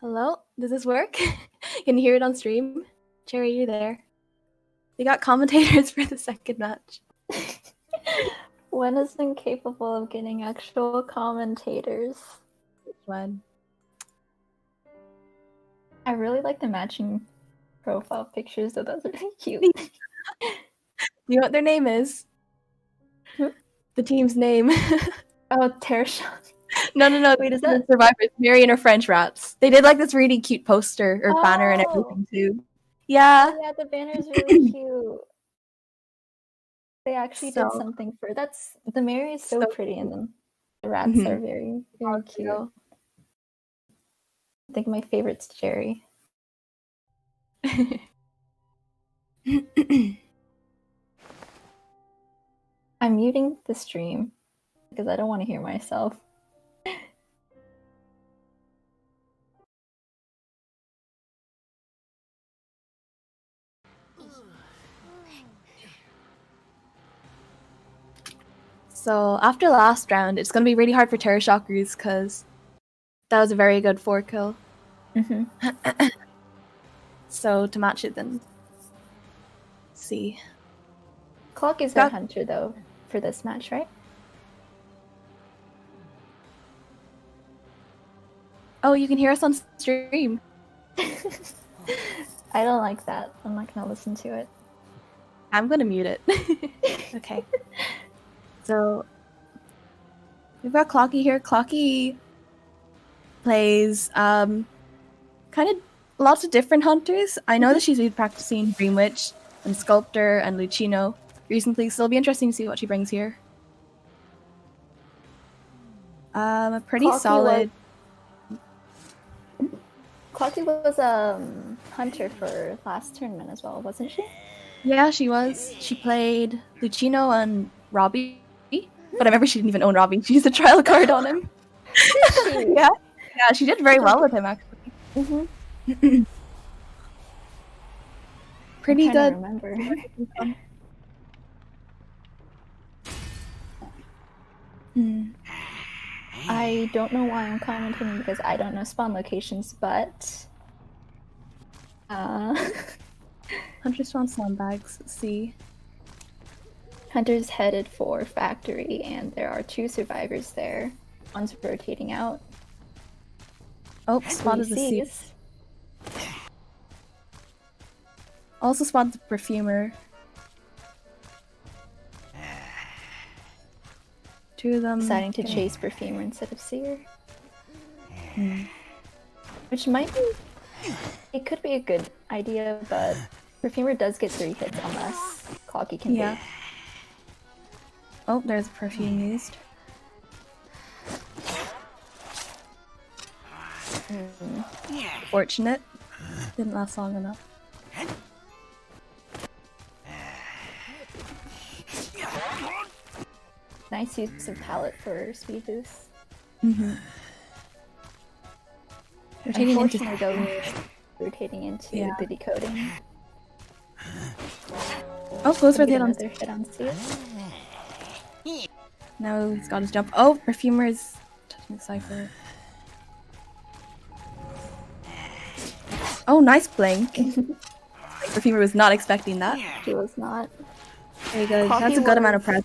Hello? Does this work? Can you hear it on stream? Cherry, you there? We got commentators for the second match. When is incapable of getting actual commentators? Which one? I really like the matching profile pictures, so those are really cute. Do you know what their name is? The team's name. Oh, TerrorShockers. No. Wait, is that Survivors? Mary and her French rats. They did like this really cute poster or banner and everything too. Yeah. Oh, yeah, the banner's really cute. They actually did something for that's the Mary is so pretty and the rats are very, very cute. I think my favorite's Jerry. I'm muting the stream because I don't want to hear myself. So after last round, it's going to be really hard for TerrorShockers because that was a very good 4-kill. So to match it then, let's see. Clock is the hunter though for this match, right? Oh, you can hear us on stream. I don't like that. I'm not going to listen to it. I'm going to mute it. Okay. So we've got Clocky here. Clocky plays kind of lots of different hunters. I know that she's been practicing Dream Witch and Sculptor and Lucino recently, so it'll be interesting to see what she brings here. A pretty solid. Clocky was a hunter for last tournament as well, wasn't she? Yeah, she was. She played Lucino and Robbie. But I remember she didn't even own Robbie. She used a trial card on him. Yeah, she did very well with him, actually. Pretty good. Remember. I don't know why I'm commenting because I don't know spawn locations, but Hunter spawn sandbags. Let's see. Hunter's headed for factory, and there are 2 survivors there. One's rotating out. Oh, spotted the Seas. Also spotted the Perfumer. 2 of them deciding to chase Perfumer instead of Seer. Which might be... It could be a good idea, but Perfumer does get 3 hits unless Clocky can beat. Oh, there's perfume used. Fortunate. Didn't last long enough. Nice use of palette for speed boost. Unfortunately, though, rotating into the decoding. Oh, goes for the another hit on Seer. Now he's got his jump. Oh, Perfumer is touching the Cypher. Oh, nice blink. Perfumer was not expecting that. She was not. Very good. That's a good amount of press.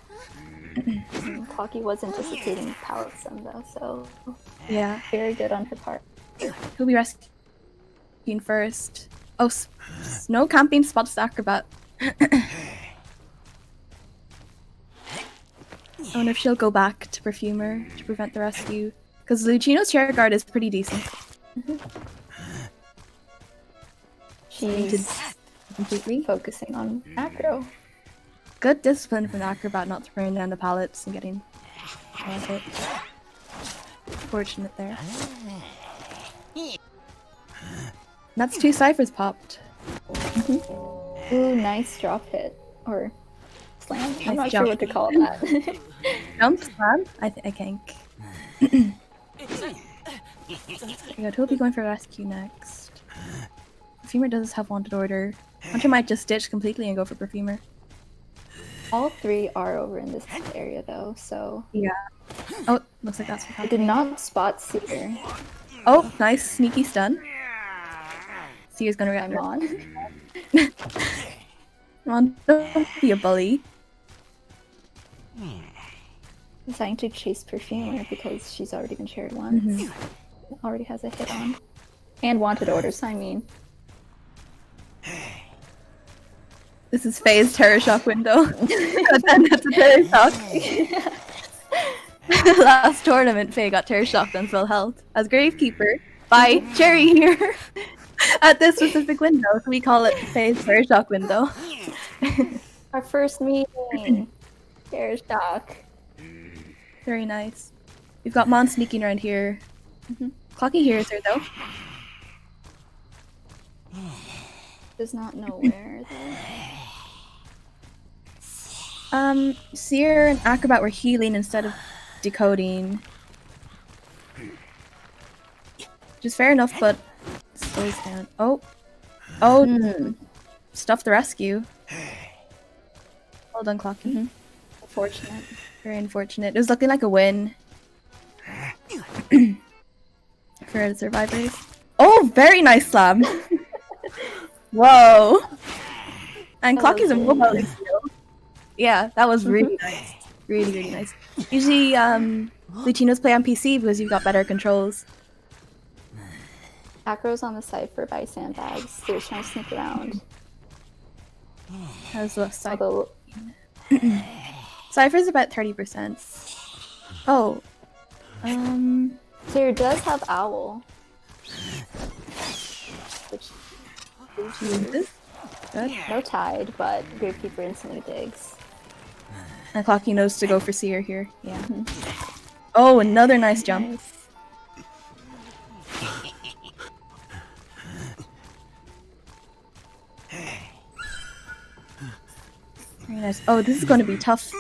Clocky was anticipating palette stun though, so yeah, very good on her part. He'll be rescuing first. Oh, no camping, spots the Acrobat. I wonder if she'll go back to Perfumer to prevent the rescue. Because Lucino's chair guard is pretty decent. She's completely focusing on acro. Good discipline from the Acrobat, not throwing down the pallets and getting off it. Fortunate there. That's 2 Cyphers popped. Ooh, nice drop hit. Or slam? I'm not sure what to call that. Jump? Slam? I think. Yeah, he'll be going for rescue next. Perfumer does have wanted order. Hunter might just ditch completely and go for Perfumer. All 3 are over in this area though, so... Yeah. Oh, looks like that's what happened. I did not spot Seer. Oh, nice sneaky stun. Seer's gonna I'm on. Come on, don't be a bully. Deciding to chase Perfumer because she's already been shared once. Already has a hit on. And wanted orders, I mean. This is Faye's Terror Shock window. That's a Terror Shock. Last tournament, Faye got Terror Shocked on full health as Gravekeeper by Cherry here at this specific window. So we call it Faye's Terror Shock window. Our first meeting. Terror Shock. Very nice. We've got Mon sneaking around here. Clocky hears her though. Does not know where though. Seer and Acrobat were healing instead of decoding. Which is fair enough, but slows down. Oh. Stuff the rescue. Well done, Clocky. Unfortunate. Very unfortunate. It was looking like a win for the survivors. Oh, very nice slam. Whoa. And Clocky's a mobile skill. Yeah, that was really nice. Really, really nice. Usually, Lutinos play on PC because you've got better controls. Acro's on the side by sandbags. So he's trying to sneak around. How's the side? Although Cypher's about 30%. Oh. Seer does have Owl. Which Good. no tide, but Gravekeeper instantly digs. And Clocky knows to go for Seer here. Yeah. Oh, another nice jump. Nice. Very nice. Oh, this is going to be tough.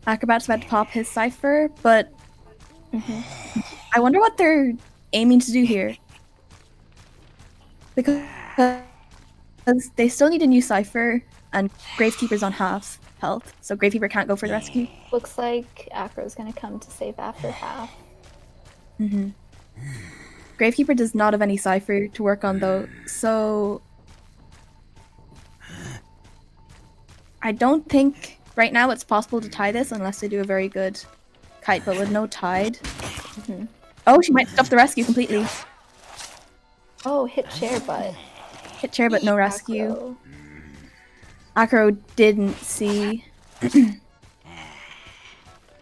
Acrobat's about to pop his Cypher, but I wonder what they're aiming to do here. Because they still need a new Cypher, and Gravekeeper's on half health, so Gravekeeper can't go for the rescue. Looks like Acro's gonna come to save after half. Gravekeeper does not have any Cypher to work on though, so I don't think right now it's possible to tie this unless they do a very good kite, but with no tide. Oh, she might stuff the rescue completely. Oh, hit chair, but Hit chair, but no rescue. Acro. Acro didn't see.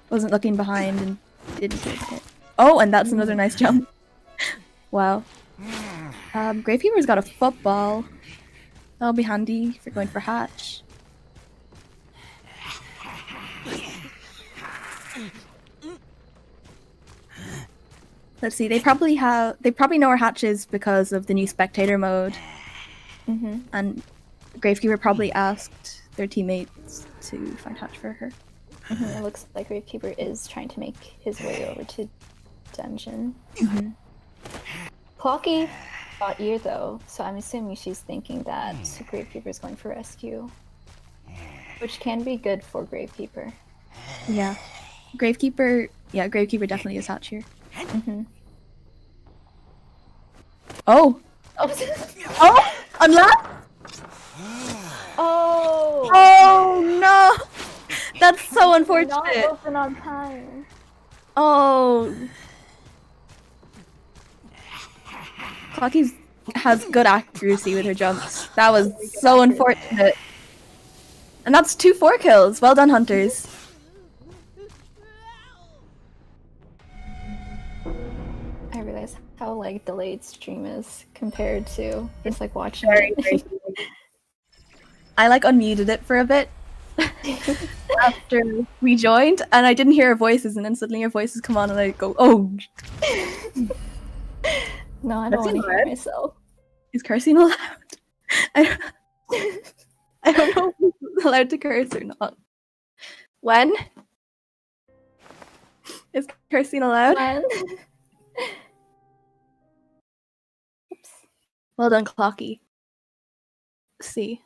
Wasn't looking behind and didn't get hit. Oh, and that's another nice jump. Wow. Gravekeeper's got a football. That'll be handy for going for hatch. Let's see, they probably know where hatch is because of the new spectator mode. And Gravekeeper probably asked their teammates to find hatch for her. It looks like Gravekeeper is trying to make his way over to dungeon. Clocky got ear though, so I'm assuming she's thinking that Gravekeeper is going for rescue, which can be good for Gravekeeper. Yeah. Gravekeeper definitely is hatch here. Oh! Oh! Unlock! Oh! Oh no! That's so unfortunate. Not open on time. Oh. Clocky has good accuracy with her jumps. That was so unfortunate. And that's 2 4 kills. Well done, hunters. I realize how like delayed stream is compared to just like watching Very, it. very I like unmuted it for a bit after we joined, and I didn't hear her voices, and then suddenly her voices come on, and I go, "Oh!" No, I don't want to hear myself. Is cursing allowed? I don't know if it's allowed to curse or not. When? Is cursing allowed? When? Oops. Well done, Clocky. See.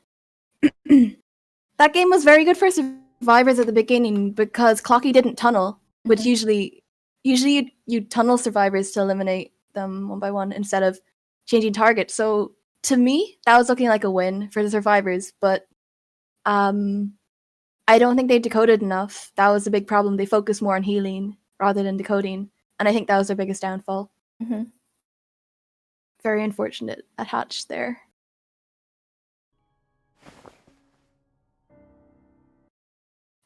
That game was very good for survivors at the beginning because Clocky didn't tunnel. which usually you tunnel survivors to eliminate them one by one instead of changing targets. So to me, that was looking like a win for the survivors, but I don't think they decoded enough. That was a big problem. They focused more on healing rather than decoding, and I think that was their biggest downfall. Very unfortunate at Hatch there.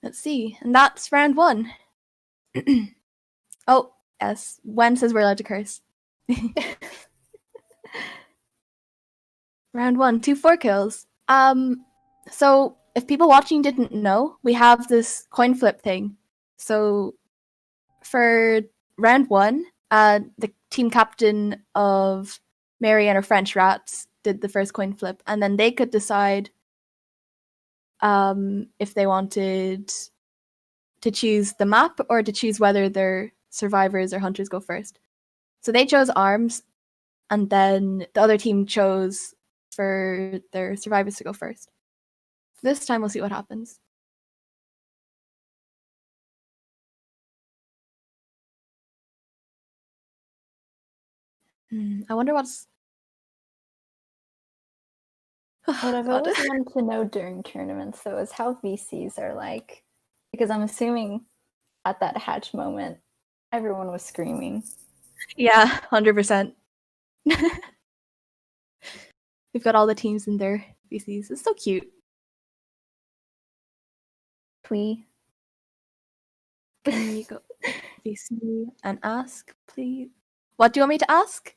Let's see, and that's round 1. Oh, yes. Wen says we're allowed to curse. Round 1, 2 4 kills. So if people watching didn't know, we have this coin flip thing. So for round 1, the team captain of Mary and her French rats did the first coin flip, and then they could decide if they wanted to choose the map or to choose whether their survivors or hunters go first. So they chose arms, and then the other team chose for their survivors to go first. This time we'll see what happens. I wonder what's... What I've always wanted to know during tournaments, though, is how VCs are like. Because I'm assuming at that hatch moment, everyone was screaming. Yeah, 100%. We've got all the teams in their VCs. It's so cute. Twee. Can you go VC and ask, please? What do you want me to ask?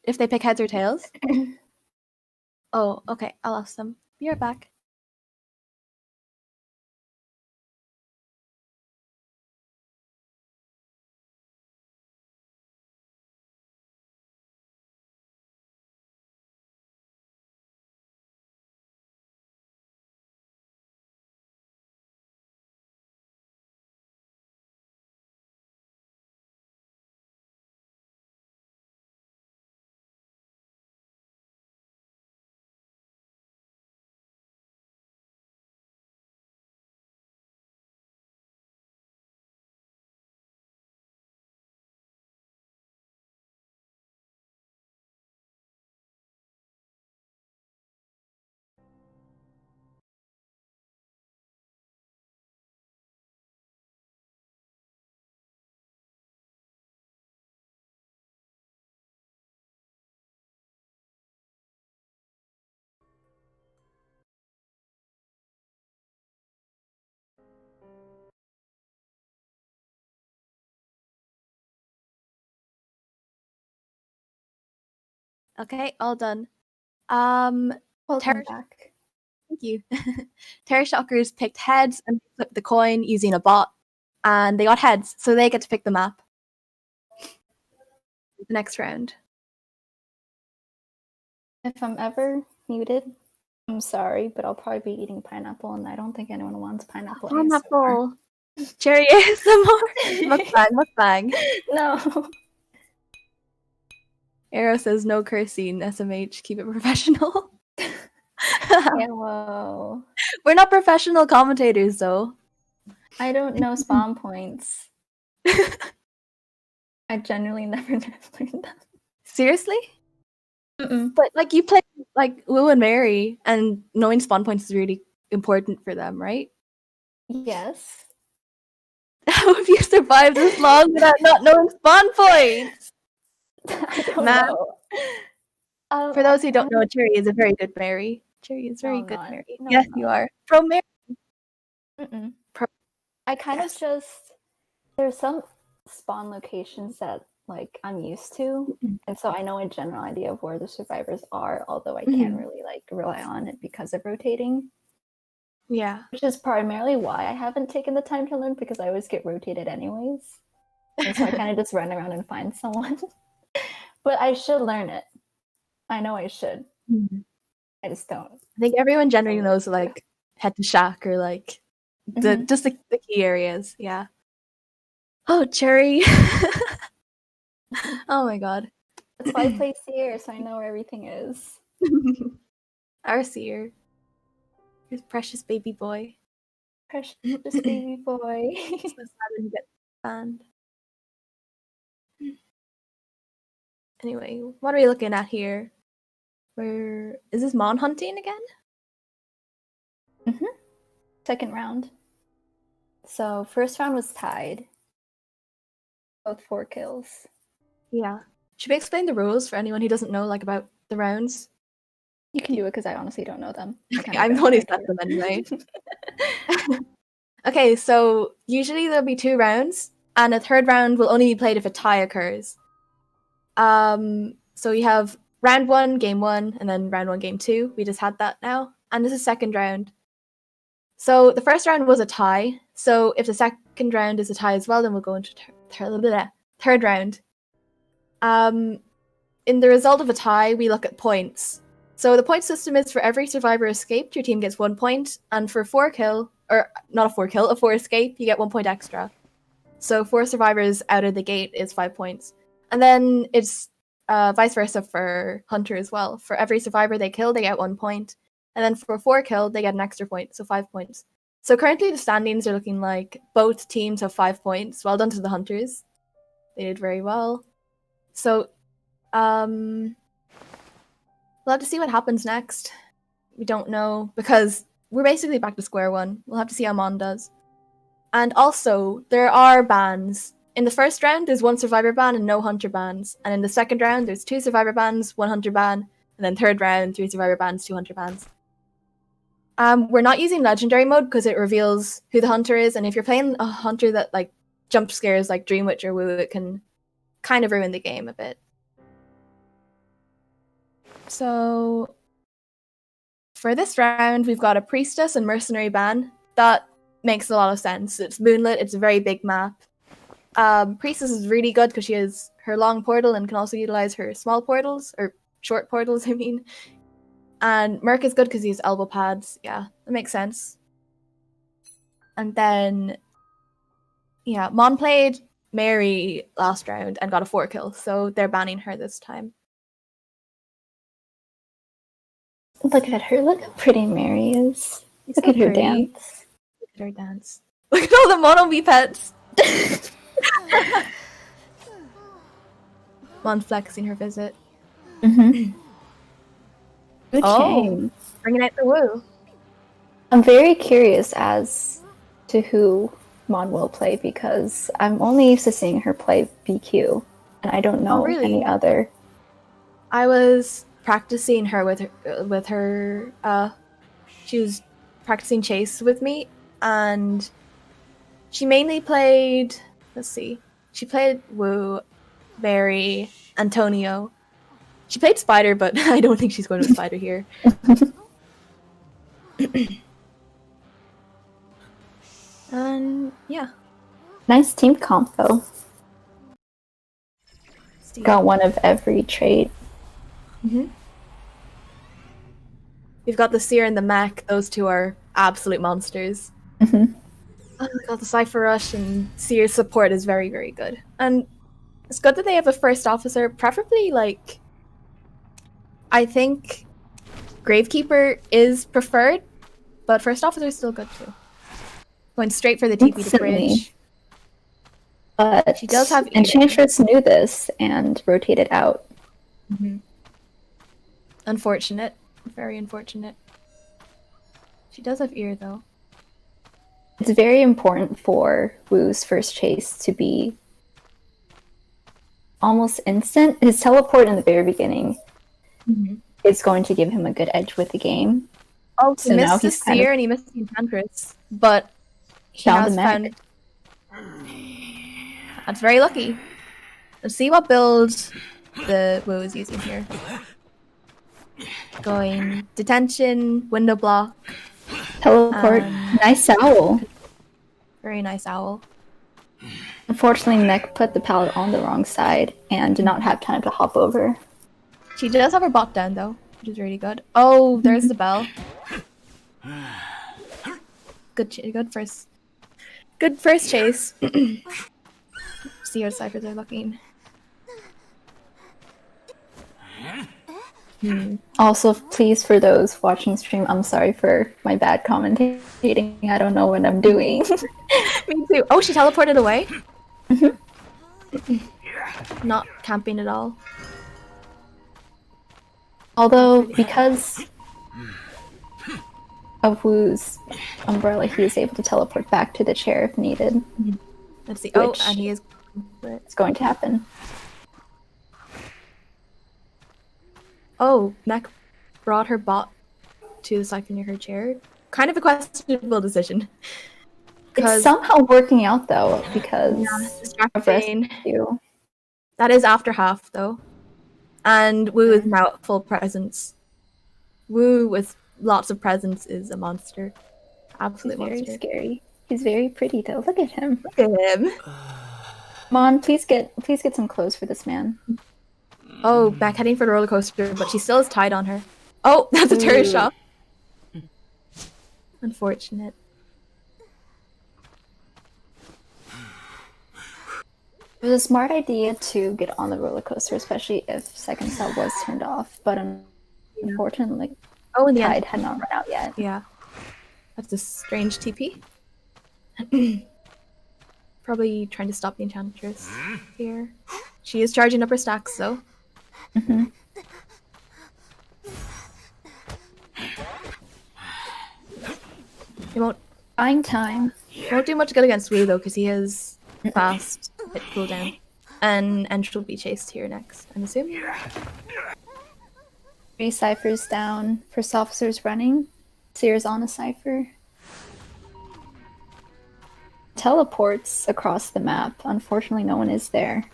If they pick heads or tails? Oh, okay. I'll ask them. Be right back. Okay, all done. Welcome back. Thank you. TerrorShockers picked heads and flipped the coin using a bot, and they got heads, so they get to pick the map. The next round. If I'm ever muted, I'm sorry, but I'll probably be eating pineapple, and I don't think anyone wants pineapple. Pineapple. Cherry ASMR. Mukbang. No. Arrow says no cursing. SMH, keep it professional. Yeah, whoa. We're not professional commentators, though. I don't know spawn points. I genuinely never learned them. Seriously? But like you play like Wu and Mary, and knowing spawn points is really important for them, right? Yes. How have you survived this long without not knowing spawn points? I don't know. For those who don't know, Cherry is a very good Mary. Cherry is very good Mary. No, yes, you are. Pro Mary. I kind of just... There's some spawn locations that like I'm used to, and so I know a general idea of where the survivors are, although I can't really like rely on it because of rotating. Yeah. Which is primarily why I haven't taken the time to learn, because I always get rotated anyways. And so I kind of just run around and find someone. But I should learn it. I know I should. I just don't. I think everyone generally knows like head to shack or like just the key areas. Yeah. Oh, Cherry. Oh my god. That's why I play Seer, so I know where everything is. Our Seer. His precious baby boy. Precious baby boy. So sad when he gets banned. Anyway, what are we looking at here? Where is this Mon hunting again? Second round. So first round was tied. Both 4 kills. Yeah. Should we explain the rules for anyone who doesn't know, like, about the rounds? You can do it because I honestly don't know them. I'm the one who set them anyway. Okay, so usually there'll be 2 rounds, and a third round will only be played if a tie occurs. So we have round 1, game 1, and then round 1, game 2. We just had that now, and this is second round. So the first round was a tie. So if the second round is a tie as well, then we'll go into third round. In the result of a tie, we look at points. So the point system is for every survivor escaped, your team gets 1 point, and for a 4 escape, you get 1 point extra. So 4 survivors out of the gate is 5 points. And then it's vice versa for Hunter as well. For every survivor they kill, they get 1 point. And then for 4 kill, they get an extra point, so 5 points. So currently the standings are looking like both teams have 5 points. Well done to the Hunters. They did very well. So, we'll have to see what happens next. We don't know, because we're basically back to square one. We'll have to see how Mon does. And also, there are bans. In the first round, there's 1 survivor ban and no Hunter bans. And in the second round, there's 2 survivor bans, 1 Hunter ban. And then third round, 3 survivor bans, 2 Hunter bans. We're not using legendary mode because it reveals who the Hunter is. And if you're playing a Hunter that, like, jump scares like Dream Witch or Woo, it can kind of ruin the game a bit. So for this round, we've got a Priestess and Mercenary ban. That makes a lot of sense. It's moonlit, it's a very big map. Priestess is really good because she has her long portal and can also utilize her small portals, or short portals, I mean. And Merc is good because he has elbow pads. Yeah, that makes sense. And then, yeah, Mon played Mary last round and got a 4 kill, so they're banning her this time. Look at her. Look how pretty Mary is. Look at her dance. Look at her dance. Look at all the Mono Bee pets. Mon flexing her visit. Good change. Bringing out the woo. I'm very curious as to who Mon will play because I'm only used to seeing her play BQ, and I don't know any other. I was practicing her with her. She was practicing chase with me, and she mainly played. Let's see. She played Woo, Mary, Antonio. She played Spider, but I don't think she's going with Spider here. And yeah. Nice team comp though. Got one of every trait. We've got the Seer and the Mech. Those 2 are absolute monsters. Oh, we got the Cypher Rush, and Seer's support is very, very good. And it's good that they have a first officer, preferably, like, I think Gravekeeper is preferred, but first officer is still good too. Going straight for the TP to bridge. But she does have Enchantress knew this and rotated out. Unfortunate. Very unfortunate. She does have ear though. It's very important for Woo's first chase to be almost instant. His teleport in the very beginning is going to give him a good edge with the game. Oh, so he missed the Seer and he missed the Enchantress, but he has found. That's very lucky. Let's see what build the Woo is using here. Going detention, window block, teleport. Nice owl. Very nice owl. Unfortunately, Mech put the pallet on the wrong side and did not have time to hop over. She does have her bot down though, which is really good. Oh, there's the bell. Good first chase. See how Cyphers are looking. Also, please, for those watching stream, I'm sorry for my bad commentating. I don't know what I'm doing. Me too. Oh, she teleported away? Mhm. Not camping at all. Although, because of Wu's umbrella, he is able to teleport back to the chair if needed. Let's see. Which and he is. It's going to happen. Oh, Mech brought her bot to the siphon near her chair. Kind of a questionable decision. It's somehow working out though, because of distracting. rescue. That is after half though. And Wu is now at full presence. Wu with lots of presence is a monster. Absolute He's very monster. scary. He's very pretty though. Look at him. Look at him. Come on, please get some clothes for this man. Oh, back heading for the roller coaster, but she still is tied on her. Oh, that's a terror shock. Unfortunate. It was a smart idea to get on the roller coaster, especially if second cell was turned off. But unfortunately, in the tide end had not run out yet. Yeah, that's a strange TP. Probably trying to stop the enchantress here. She is charging up her stacks though. Mm-hmm. It won't. Buying time. Won't do much good against Wu though, because he has fast hit cooldown, and she'll be chased here next. I'm assuming. 3 ciphers down. First officer's running. Seer's on a cipher. Teleports across the map. Unfortunately, no one is there.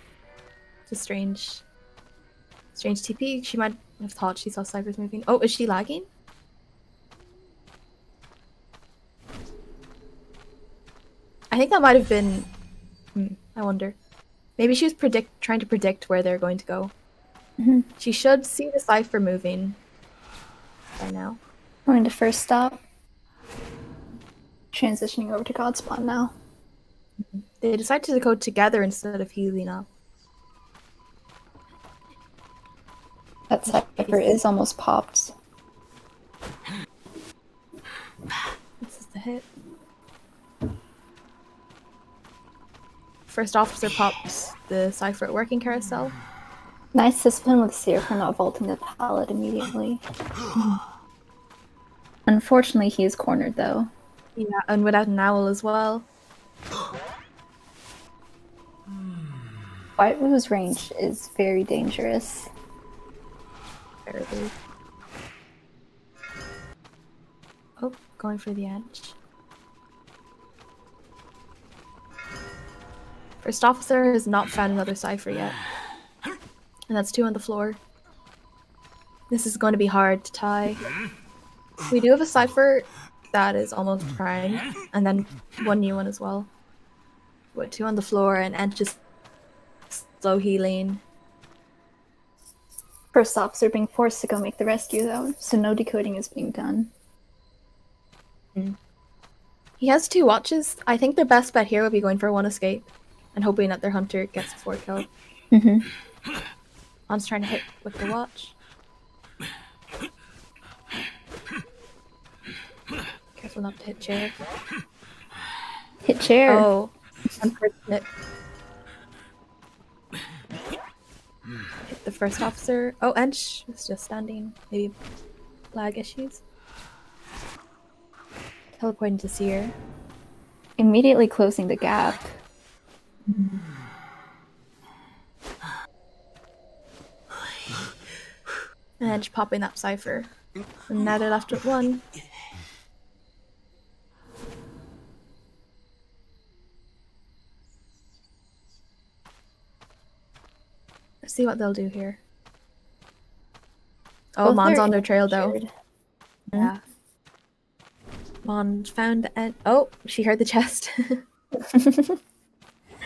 It's a strange TP. She might have thought she saw ciphers moving. Oh, is she lagging? I think that might have been. I wonder. Maybe she was trying to predict where they're going to go. Mm-hmm. She should see the cipher moving by now. Going to first stop. Transitioning over to God Spawn now. They decided to go together instead of healing up. That cipher is almost popped. This is the hit. First officer pops the cipher at working carousel. Nice discipline with Seer for not vaulting the pallet immediately. Unfortunately, he is cornered though. Yeah, and without an owl as well. White Wu's range is very dangerous. Very. Oh, going for the edge. First officer has not found another cipher yet. And that's 2 on the floor. This is going to be hard to tie. We do have a cipher that is almost primed, and then 1 new one as well. With 2 on the floor and just slow healing. First officer being forced to go make the rescue though, so no decoding is being done. He has 2 watches. I think their best bet here would be going for 1 escape and hoping that their hunter gets a 4 kill. On's trying to hit with the watch. Careful not to hit chair. Hit chair. Oh, unfortunate. Hit the first officer. Oh, and was just standing. Maybe lag issues. Teleporting to Seer. Immediately closing the gap. And popping that cipher. And now they're left with 1. Let's see what they'll do here. Oh, Both Mon's are on their trail though. injured. Yeah. Mon found the end. Oh, she heard the chest.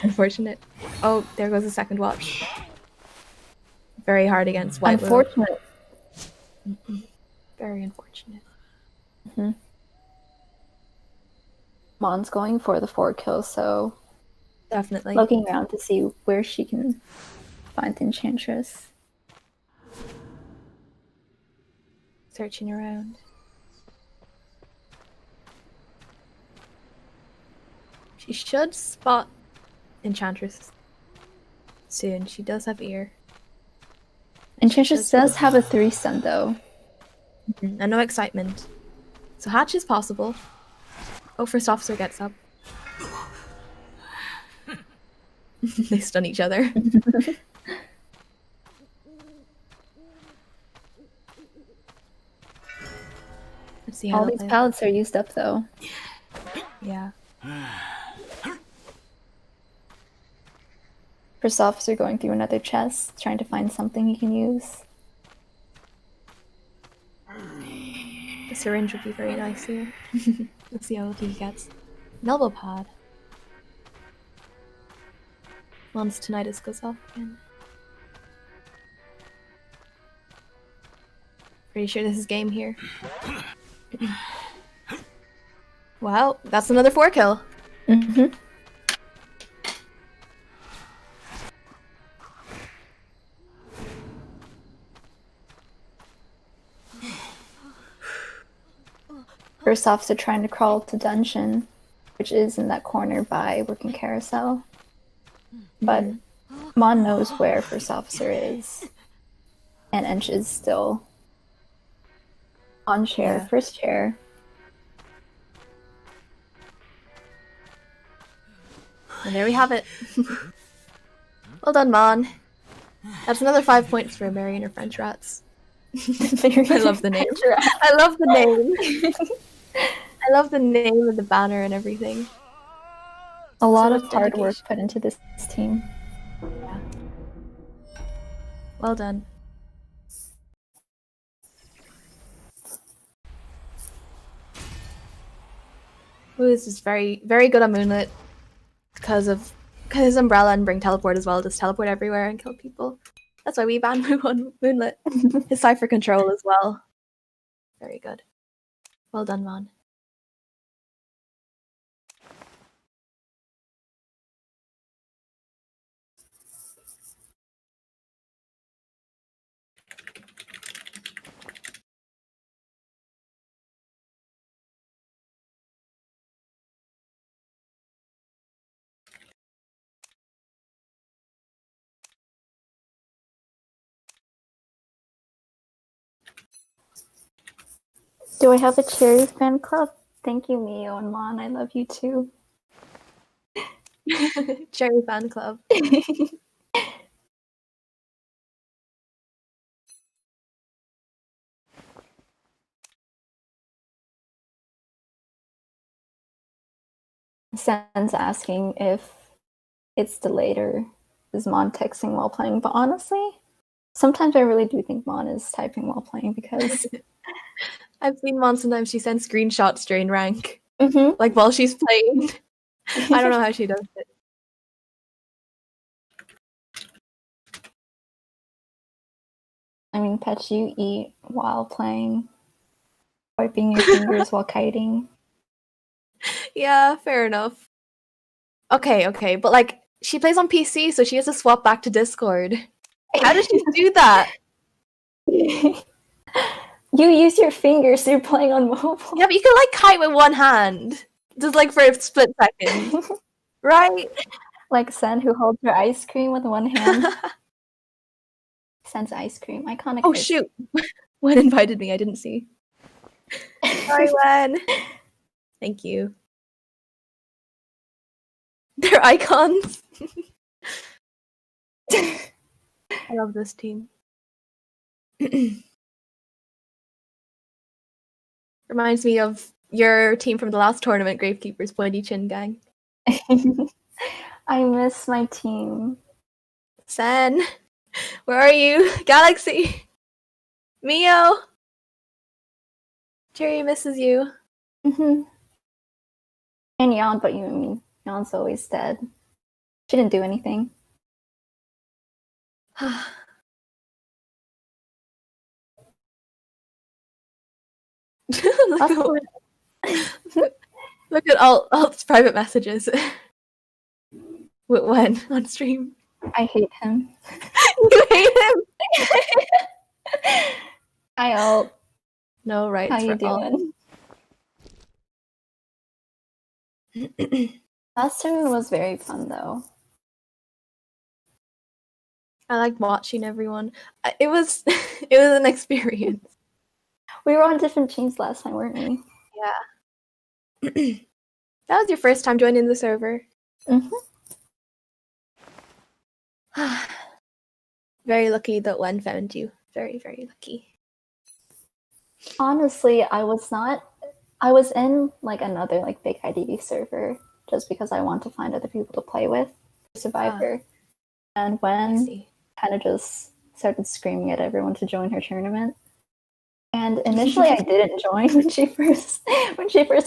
Unfortunate. Oh, there goes the second watch. Very hard against White Wu. Unfortunate. Very unfortunate. Mon's going for the 4 kill, so Definitely. looking around to see where she can find the enchantress. Searching around. She should spot Enchantress soon. She does have ear. Enchantress does have a 3-stun though. And no excitement. So hatch is possible. Oh, first officer gets up. They stun each other. Let's see how all these pallets are used up though. Yeah. First officer going through another chest, trying to find something he can use. The syringe would be very nice here. Let's see how lucky he gets. An elbow pad. Once tinnitus goes off again. Pretty sure this is game here. Wow, that's another 4 kill. First officer trying to crawl to dungeon, which is in that corner by working carousel. But Mon knows where first officer is. And Ench is still on chair, Yeah. first chair. And there we have it. Well done, Mon. That's another 5 points for Mary and her French rats. I love the name. I love the name. I love the name of the banner and everything. A lot So of much hard dedication. work put into this team. Yeah. Well done. Ooh, this is very, very good on Moonlit because his umbrella and bring teleport as well. Just teleport everywhere and kill people. That's why we banned Moonlit. His cipher control as well. Very good. Well done, Mon. Do I have a Cherry fan club? Thank you, Mio and Mon. I love you too. Cherry fan club. Sen's asking if it's delayed or is Mon texting while playing, but honestly, sometimes I really do think Mon is typing while playing because I've seen Mon sometimes she sends screenshots during rank. Mhm. Like while she's playing. I don't know how she does it. I mean, Pech, you eat while playing, wiping your fingers while kiting. Yeah, fair enough. Okay, but like she plays on PC, so she has to swap back to Discord. How does she do that? You use your fingers, so you're playing on mobile. Yeah, but you can like kite with one hand. Just like for a split second. Right? Like Sen, who holds her ice cream with one hand. Sen's ice cream, iconic. Oh ice shoot. Wen invited me, I didn't see. Sorry, Wen. Thank you. They're icons. I love this team. Reminds me of your team from the last tournament, Gravekeeper's Pointy Chin Gang. I miss my team. Sen, where are you? Galaxy, Mio. Jerry misses you. And Yon, but you mean Yon's always dead. She didn't do anything. Look at Alt's private messages. When on stream. I hate him. You hate him? Hi, Alt. No rights How you for all. doing? Last tournament was very fun, though. I liked watching everyone. It was it was an experience. We were on different teams last time, weren't we? Yeah. That was your first time joining the server. Very lucky that Wen found you. Very, very lucky. Honestly, I was in like another like big IDV server just because I want to find other people to play with Survivor. And when kind of just started screaming at everyone to join her tournament. And initially I didn't join when she first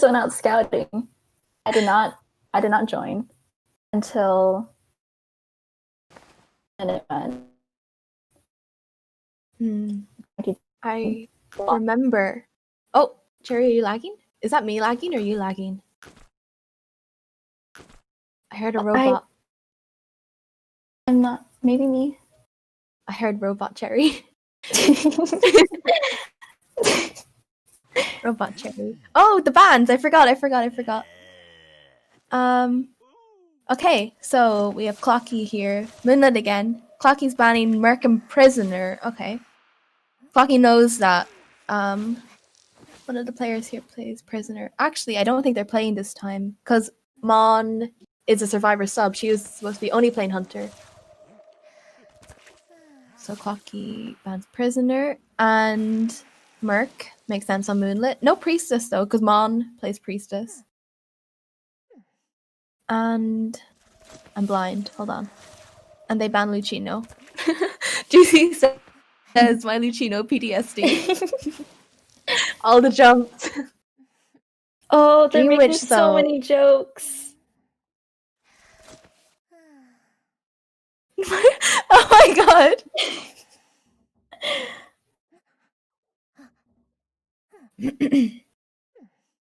went out scouting. I did not join until an event. I remember. Oh, Cherry, are you lagging? Is that me lagging or are you lagging? I heard a robot. I'm not. Maybe me. I heard robot Cherry. Robot Cherry. Oh, the bands! I forgot. Okay, so we have Clocky here. Moonlit again. Clocky's banning Merc and Prisoner. Okay. Clocky knows that one of the players here plays Prisoner. Actually, I don't think they're playing this time because Mon is a Survivor sub. She was supposed to be only playing Hunter. So Clocky bans Prisoner and Merc makes sense on Moonlit. No Priestess though, because Mon plays Priestess. And I'm blind. Hold on. And they ban Lucino. GC says my Lucino PTSD. All the jumps. Oh, they're Dream making Witch, so many jokes. Oh my god.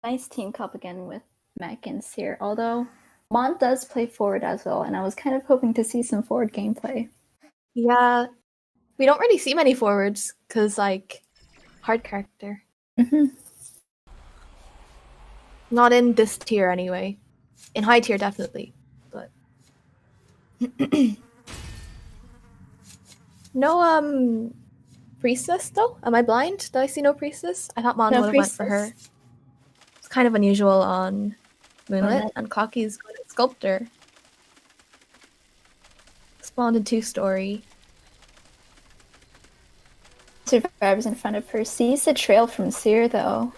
Nice team cup again with Mac and Seer. Although Mont does play forward as well, and I was kind of hoping to see some forward gameplay. Yeah. We don't really see many forwards because, like, hard character. Not in this tier anyway. In high tier, definitely. But no priestess though. Am I blind? Did I see no priestess? I thought Mon would have went for her. It's kind of unusual on Moonlit, and Clocky's good at Sculptor. Spawned in 2-story. Survivors in front of her. Sees the trail from Seer though.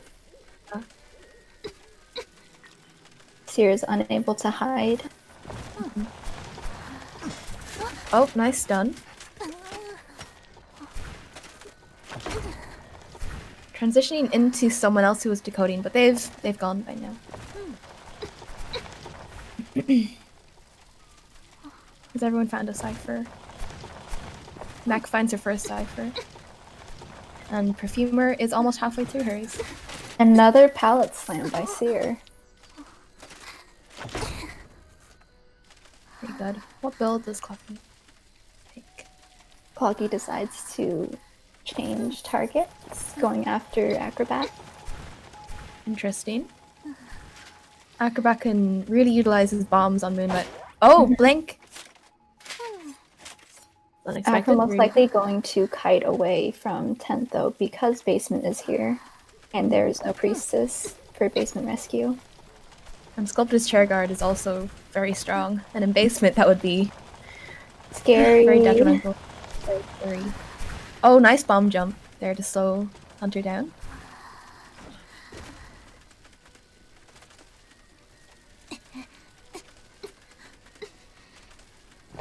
Seer is unable to hide. Oh, nice stun. Transitioning into someone else who was decoding, but they've gone by now. Has everyone found a cipher? Mac finds her first cipher. And Perfumer is almost halfway through hers. Another pallet slam by Seer. Pretty good. What build does Clocky take? Clocky decides to change targets, going after Acrobat. Interesting. Acrobat can really utilize his bombs on Moonlit. Oh, Blink! Unexpected. Acro most likely going to kite away from 10th though, because basement is here. And there's no priestess for basement rescue. And Sculptor's chair guard is also very strong. And in basement that would be scary. Very detrimental. Very scary. Oh, nice bomb jump there to slow Hunter down.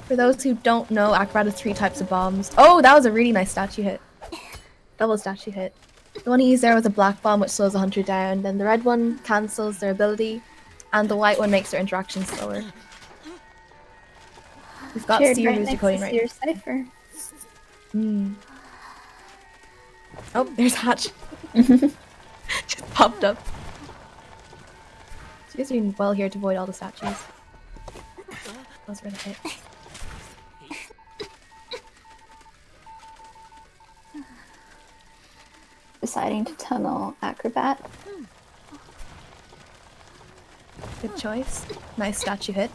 For those who don't know, Acrobat has 3 types of bombs. Oh, that was a really nice statue hit. Double statue hit. The one he used there was a black bomb which slows the Hunter down, then the red one cancels their ability, and the white one makes their interaction slower. We've got Seer who's decoding right now. Cipher. Oh, there's Hatch. Just popped up. She's doing well here to avoid all the statues. Those were the hit. deciding to tunnel Acrobat. Good choice. Nice statue hit.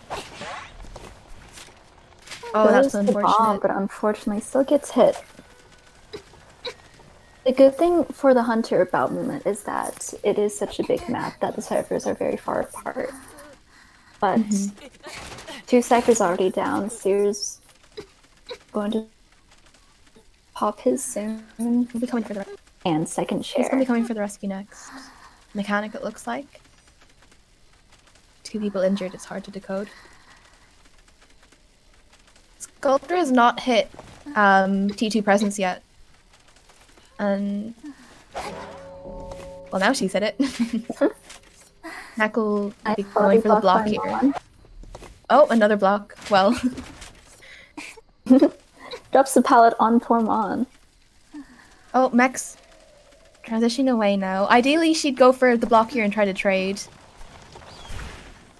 Oh, that's Goes the bomb, unfortunate. but unfortunately still gets hit. The good thing for the Hunter about Movement is that it is such a big map that the ciphers are very far apart. But 2 ciphers already down. Sears going to pop his soon. He'll be coming for the And second share. He's gonna be coming for the rescue next. Mechanic, it looks like. 2 people injured, it's hard to decode. Sculptor has not hit T2 presence yet. And well, now she's hit it. Neck will be going for the block here. Oh, another block. Well. Drops the pallet on poor Mon. Oh, Mech's transitioning away now. Ideally, she'd go for the block here and try to trade.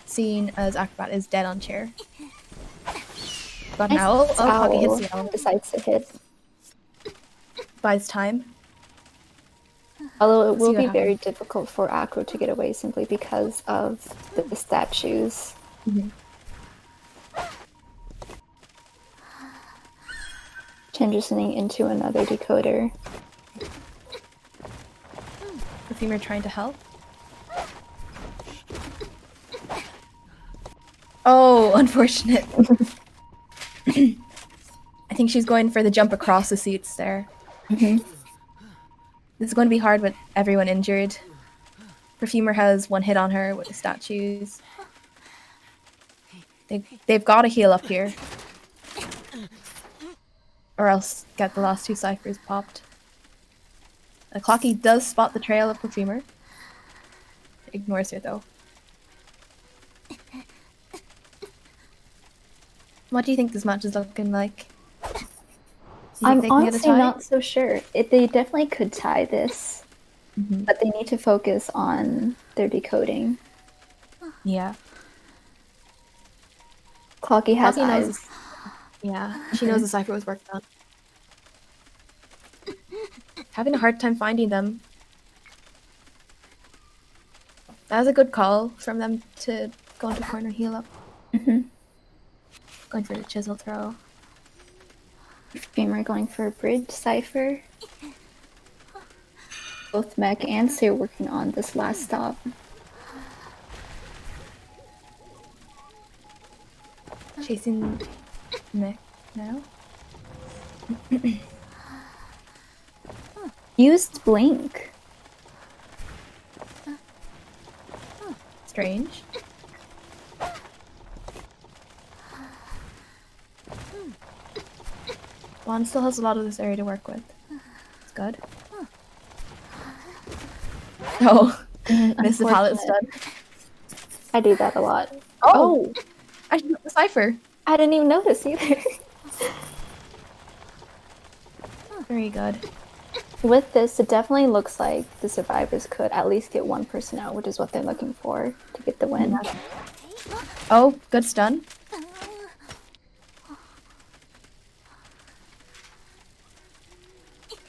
Seeing as Acrobat is dead on chair. Got an owl. Oh, Pocky hits the owl. Decides to hit. Buys time. Although it will be very difficult for Acro to get away simply because of the statues. Transitioning into another decoder. The femur trying to help. Oh, unfortunate. I think she's going for the jump across the seats there. This is going to be hard with everyone injured. Perfumer has 1 hit on her with the statues. They've got to heal up here. Or else get the last 2 ciphers popped. Clocky does spot the trail of Perfumer. Ignores her though. What do you think this match is looking like? I'm honestly not so sure. They definitely could tie this, but they need to focus on their decoding. Yeah. Clocky has eyes. Yeah, she knows the cipher was worked on. Having a hard time finding them. That was a good call from them to go into corner heal up. Going for the chisel throw. Femur going for a bridge cipher. Both Mech and Seer working on this last stop. Chasing Mech now. Used blink. Strange. Juan still has a lot of this area to work with. It's good. Oh, missed the pallet stun. I do that a lot. Oh! I should hit the cipher. I didn't even notice either. Very good. With this, it definitely looks like the survivors could at least get 1 person out, which is what they're looking for to get the win. Oh, good stun.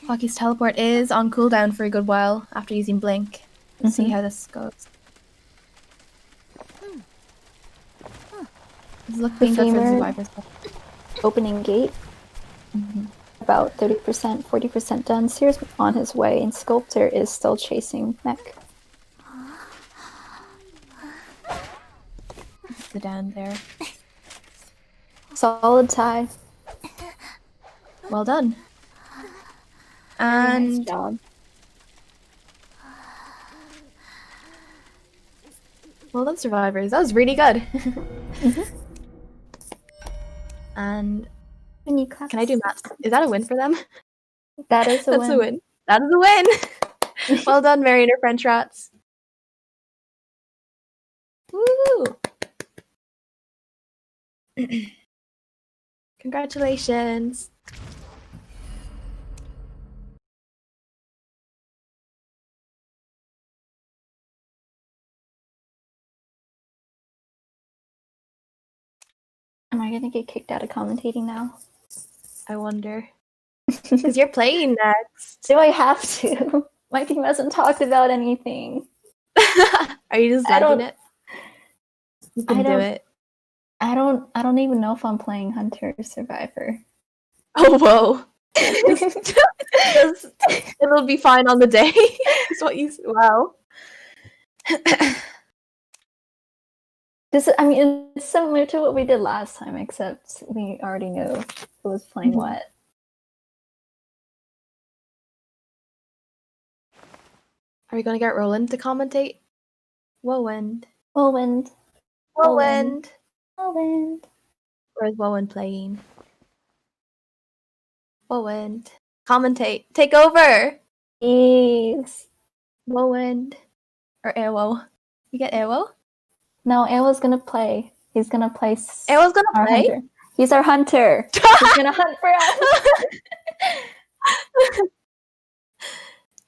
Clocky's teleport is on cooldown for a good while after using Blink. Let's see how this goes. It's looking good for the survivors. Opening gate. About 30%, 40% done. Sears on his way, and Sculptor is still chasing Mech. The down there. Solid tie. Well done. And nice job. Well done, survivors. That was really good. And can I do maths? Is that a win for them? That is a That's win. a win. That is a win. Well done, Mary and her French rats. Woo! Congratulations. Am I gonna get kicked out of commentating now? I wonder. Because you're playing next. Do I have to? My team hasn't talked about anything. Are you just lagging it? You can do it. I don't even know if I'm playing Hunter or Survivor. Oh whoa. It'll be fine on the day. Is what you wow. It's similar to what we did last time, except we already knew who was playing what. Are we gonna get Roland to commentate? Wowind. Wowind. Wowind. Wowind. Where is Wowind playing? Wowind. Commentate. Take over! Please. Wowind. Or Awo. You get Awo? No, Awo's gonna play. He's gonna play. Awo's gonna play? Hunter. He's our hunter. He's gonna hunt for us.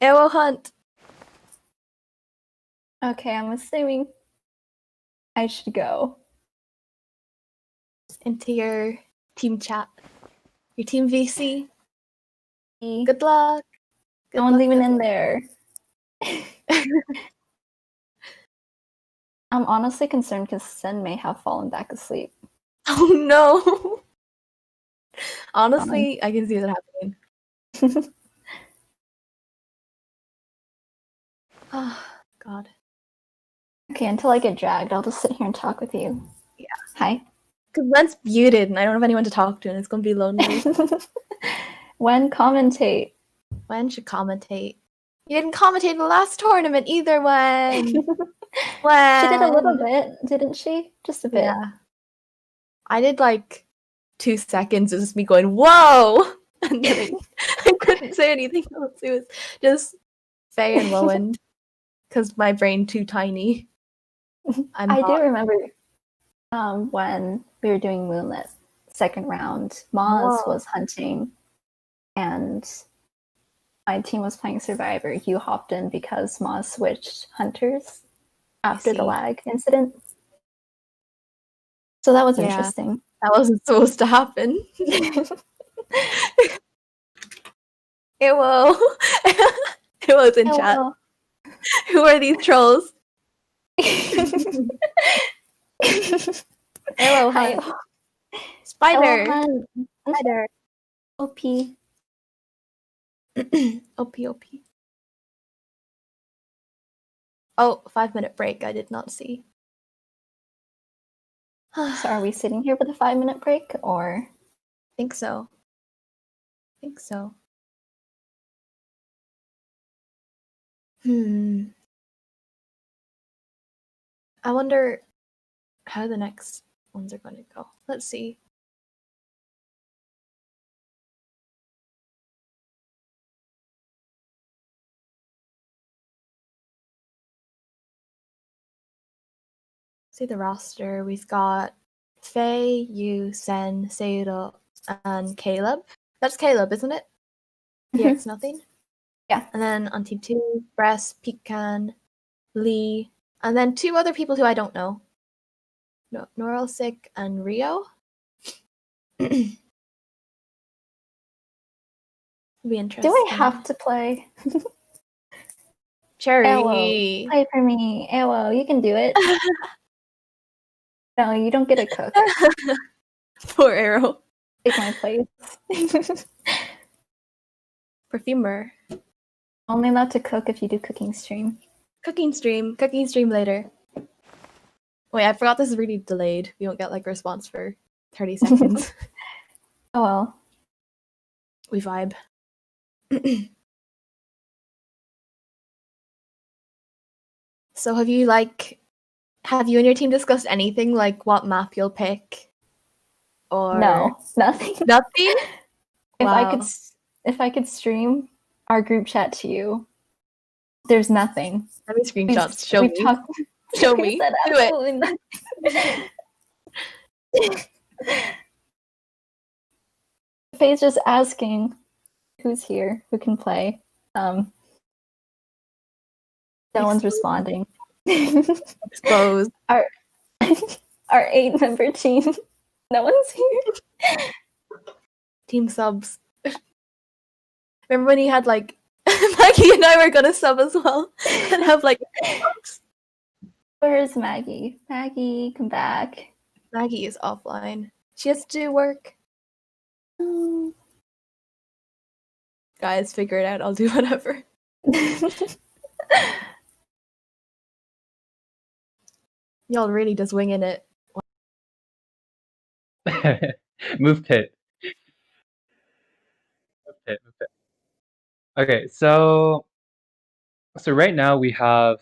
Awo hunt. Okay, I'm assuming I should go into your team chat. Your team VC. Good Good luck. No one's even in there. I'm honestly concerned because Sen may have fallen back asleep. Oh no! Honestly, I can see that happening. Oh, God. Okay, until I get dragged, I'll just sit here and talk with you. Yeah. Hi. Because Wen's muted and I don't have anyone to talk to and it's going to be lonely. When commentate? Wen should commentate. You didn't commentate in the last tournament either, Wen! Wen! She did a little bit, didn't she? Just a bit. Yeah. I did like 2 seconds of just me going, whoa! And then I couldn't say anything else. It was just Faei and Rol, because my brain too tiny. I do remember when we were doing Moonlit second round, Maz was hunting and my team was playing Survivor. You hopped in because Maz switched hunters after the lag incident. So that was interesting. That wasn't supposed to happen. It will. It was in chat. Who are these trolls? Hello, hi. Spider. Hello, Spider. OP. OP. Oh, 5-minute break. I did not see. So are we sitting here with a 5-minute break or? Think so. I wonder how the next ones are going to go. Let's see. See the roster. We've got Faei, Yu, Sen, Seiro, and Caleb. That's Caleb, isn't it? Yeah, it's nothing. Yeah. And then on team 2, Bress, Pekan, Lee, and then 2 other people who I don't know. Norelsik and Rio. Be interesting. Do I have to play? Cherry. Awo, play for me. Awo, you can do it. No, you don't get a cook. Poor Arrow. Take my place. Perfumer. Only allowed to cook if you do cooking stream. Cooking stream later. Wait, I forgot this is really delayed. We won't get like a response for 30 seconds. Oh well. We vibe. So have you and your team discussed anything like what map you'll pick? Or no, nothing. Nothing? If I could stream our group chat to you, there's nothing. Let me screenshots. Show me. Show me. Do it. Faye's just asking who's here, who can play. No one's responding. Exposed. Our 8-member team. No one's here. Team subs. Remember when he had like my Maggie and I were gonna sub as well and have like box. Where's Maggie? Maggie, come back. Maggie is offline. She has to do work. Oh. Guys, figure it out. I'll do whatever. Y'all really just winging it. Move pit. Move pit. Move pit. Okay, so right now we have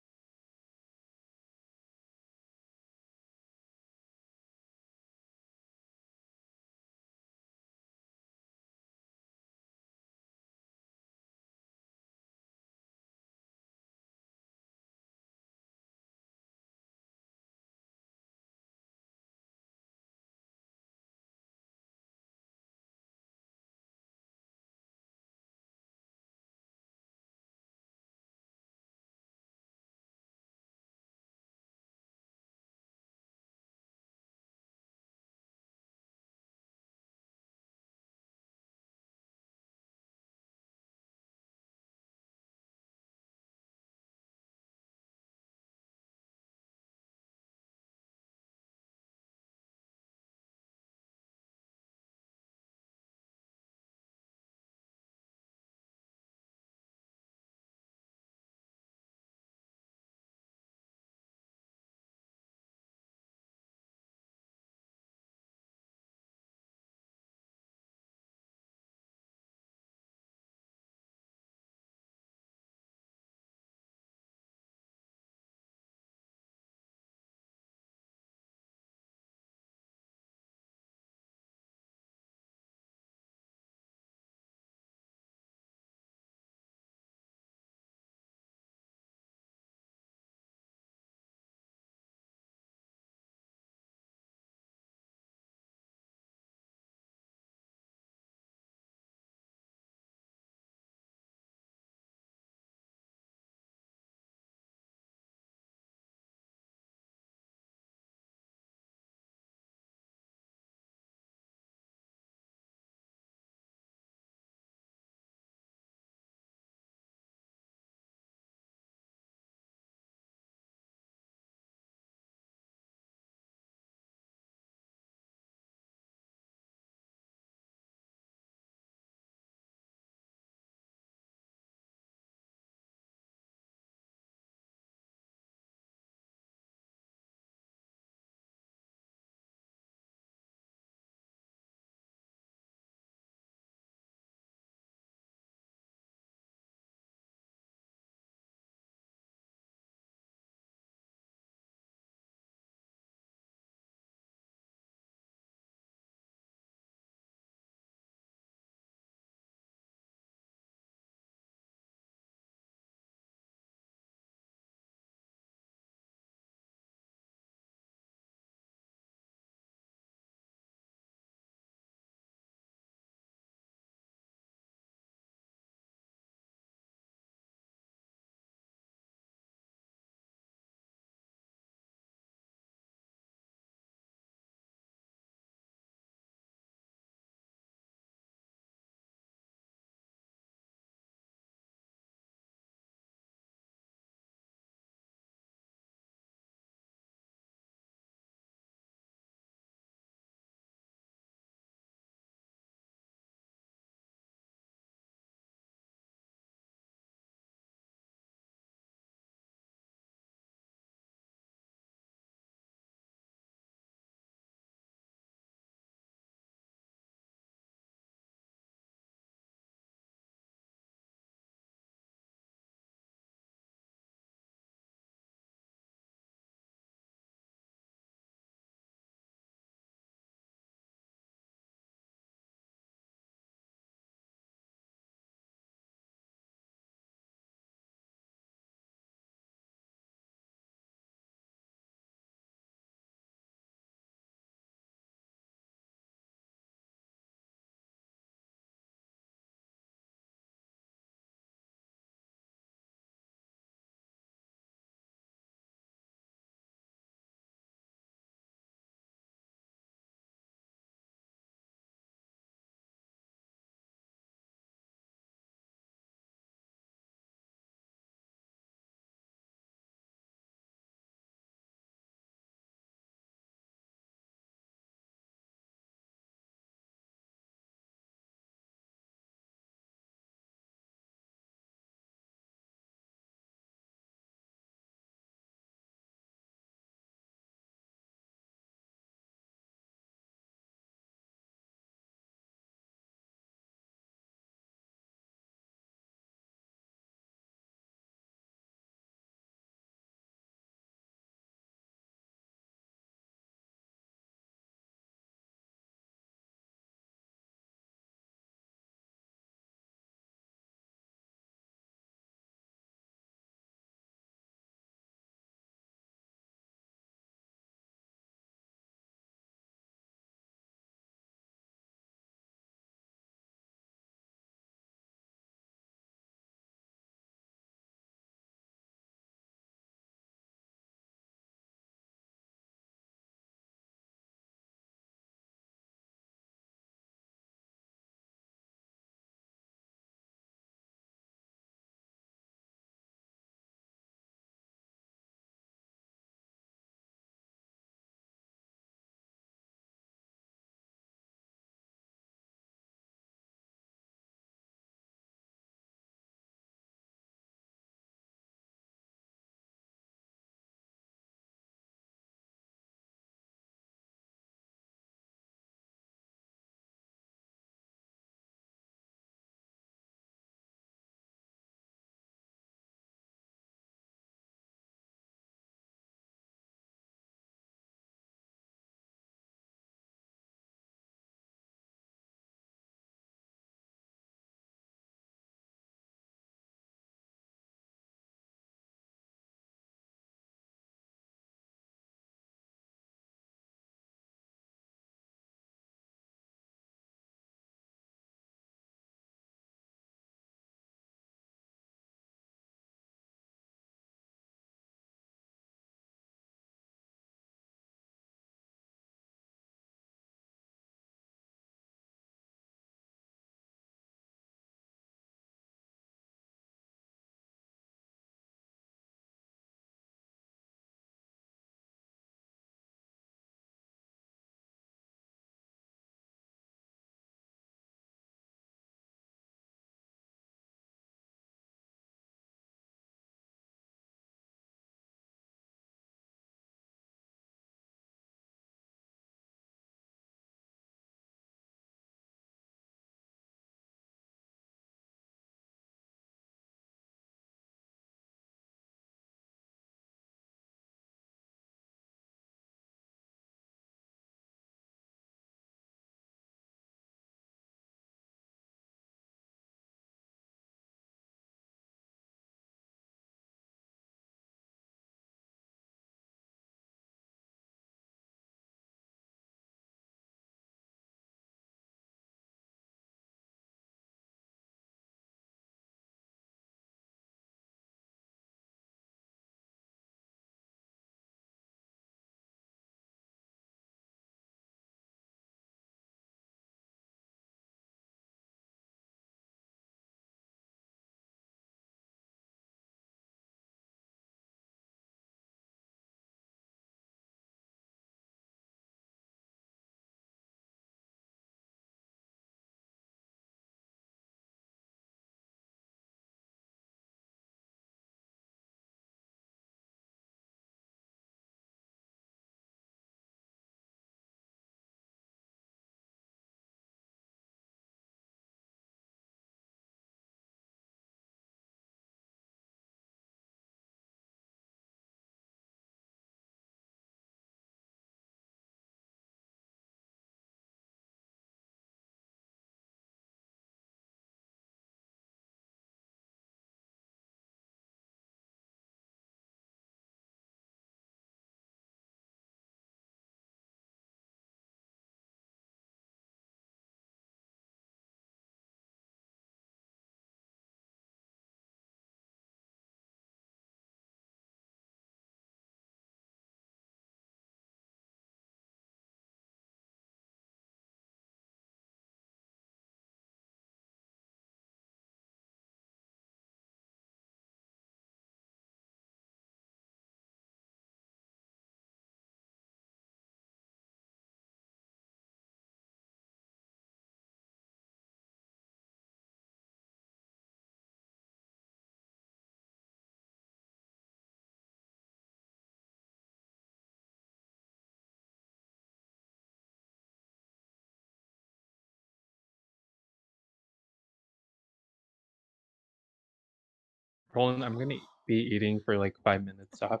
Roland, I'm gonna be eating for like 5 minutes, so have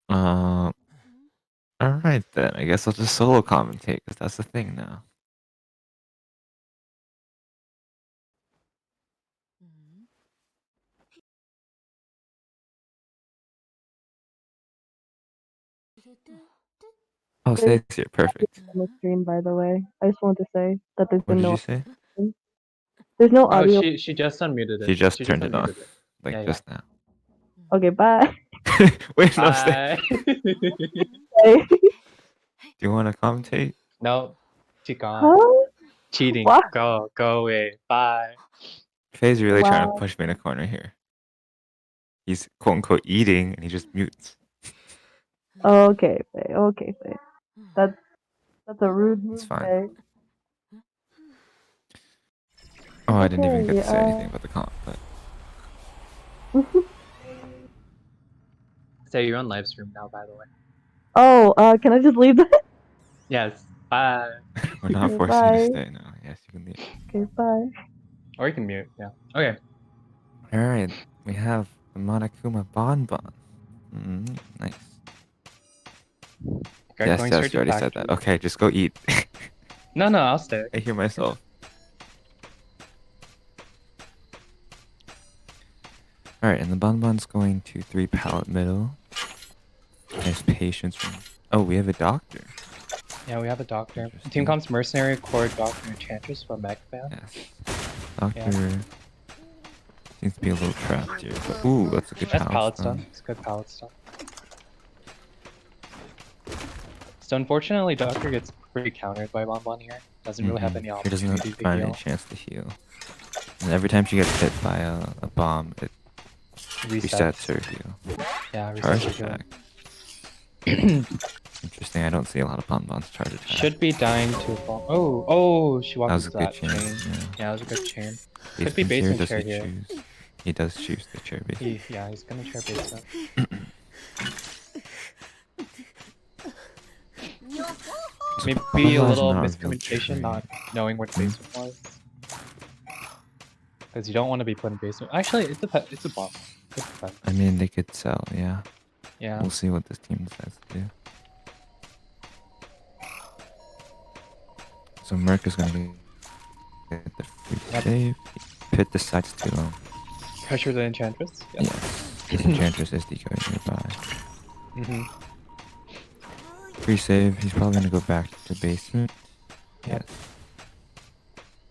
fun. All right then. I guess I'll just solo commentate because that's the thing now. Oh, There's Stacey, perfect. on the stream, by the way. I just want to say that there's What been did no you say? there's no Oh, audio. she just unmuted it. She just She turned it on, unmuted it. like Yeah, just now. Okay, bye. Wait, no, stay. Bye. Okay. Do you want to commentate? No, she gone. Huh? Cheating. What? Go away. Bye. Faye's really trying to Wow. push me in a corner here. He's quote unquote eating and he just mutes. Okay, Faye. Okay, Faye. That's a rude move, It's fine. Faye. Oh, I didn't even get Okay, to say anything about the comp, but So you're on live stream now, by the way. Oh, can I just leave that? Yes. Bye. we're not Okay, forcing you to bye. stay now. Yes, you can leave. Okay, bye. Or you can mute. Yeah. Okay. All right, we have the Monokuma Bonbon. Nice. Okay, Yes, going yes, straight you already to said that. factory. Okay, just go eat. No, I'll stay. I hear myself. All right, and the Bonbon's going to 3 pallet middle. Nice patience from. Oh, we have a doctor. Yeah, we have a doctor. Interesting. Team Comp's Mercenary, Core, Doctor, Enchantress for Mech Fan. Yes. Doctor seems to be a little trapped here, but ooh, that's a good That's pallet stun. stuff. It's good pallet stuff. So unfortunately, Doctor gets pretty countered by Bonbon here. Doesn't really have any She opportunity doesn't to find heal. any chance to heal. And every time she gets hit by a bomb, it resets her heal. Yeah, Charge resets her attack. Interesting, I don't see a lot of Bonbons charge attack. Should be dying to a bomb. Oh, she walked That was a into good that chain. chain. Yeah. Yeah, that was a good chain. Basement Could be here, basement does chair he here. choose? He does choose the chair basement. Yeah, he's gonna chair basement. Maybe a Bonbon's little not a real miscommunication, tree. not knowing what basement was. Because you don't want to be put in basement. Actually, it's a bomb. It depends. I mean, they could sell, yeah. Yeah. We'll see what this team decides to do. So Merc is gonna get the free Yep. save. Pit decides to Pressure the Enchantress. Yep. yes. His Enchantress is decoying nearby. Mm-hmm. Free save, he's probably gonna go back to basement. Yep. Yes.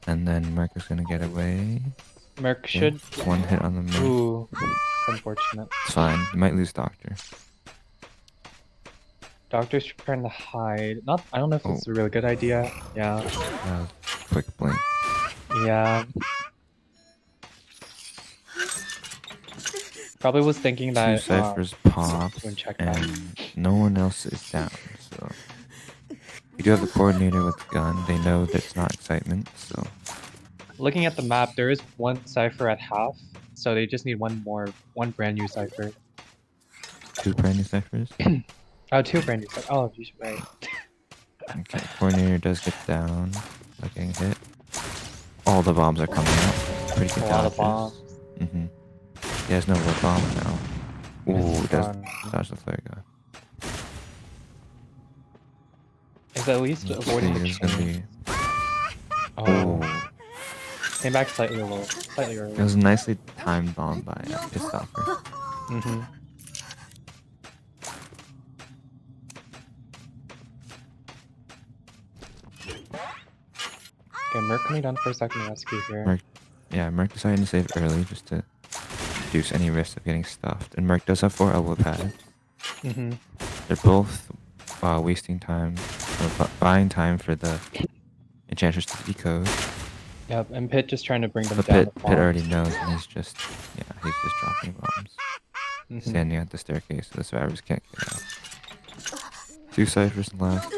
And then Merc is gonna get away. Merc Okay, should. one hit on the Merc. Ooh, it's unfortunate. It's fine. You might lose Doctor. Doctor's trying to hide. Not. I don't know if it's a really good idea. Yeah. Quick blink. Yeah. Probably was thinking Two that. ciphers pop, go and check that. and no one else is down. So you do have the coordinator with the gun. They know that it's not excitement. So Looking at the map, there is one cipher at half, so they just need one brand new cipher. 2 brand new ciphers. Oh, 2 brand new ciphers. Oh, you should right. Okay, coordinator does get down, not getting hit. All the bombs are coming out. Pretty good A lot of dodges. bombs. He has no more bomb now. Ooh, he does Run. dodge the flare gun. Is at least avoiding the Is gonna chain. be. Oh, Oh, came back slightly low, slightly early. it was a nicely timed bomb by Pistoffer. Mm-hmm. Okay, Merc coming down for a second rescue here. Merc, yeah, Merc decided to save early just to reduce any risk of getting stuffed. And Merc does have 4 elbow pads. Mm-hmm. They're both wasting time, or buying time for the Enchantress to decode. Yep, and Pit just trying to bring them But down. Pit already knows, and he's just dropping bombs. Mm-hmm. Standing at the staircase so the survivors can't get out. 2 ciphers left.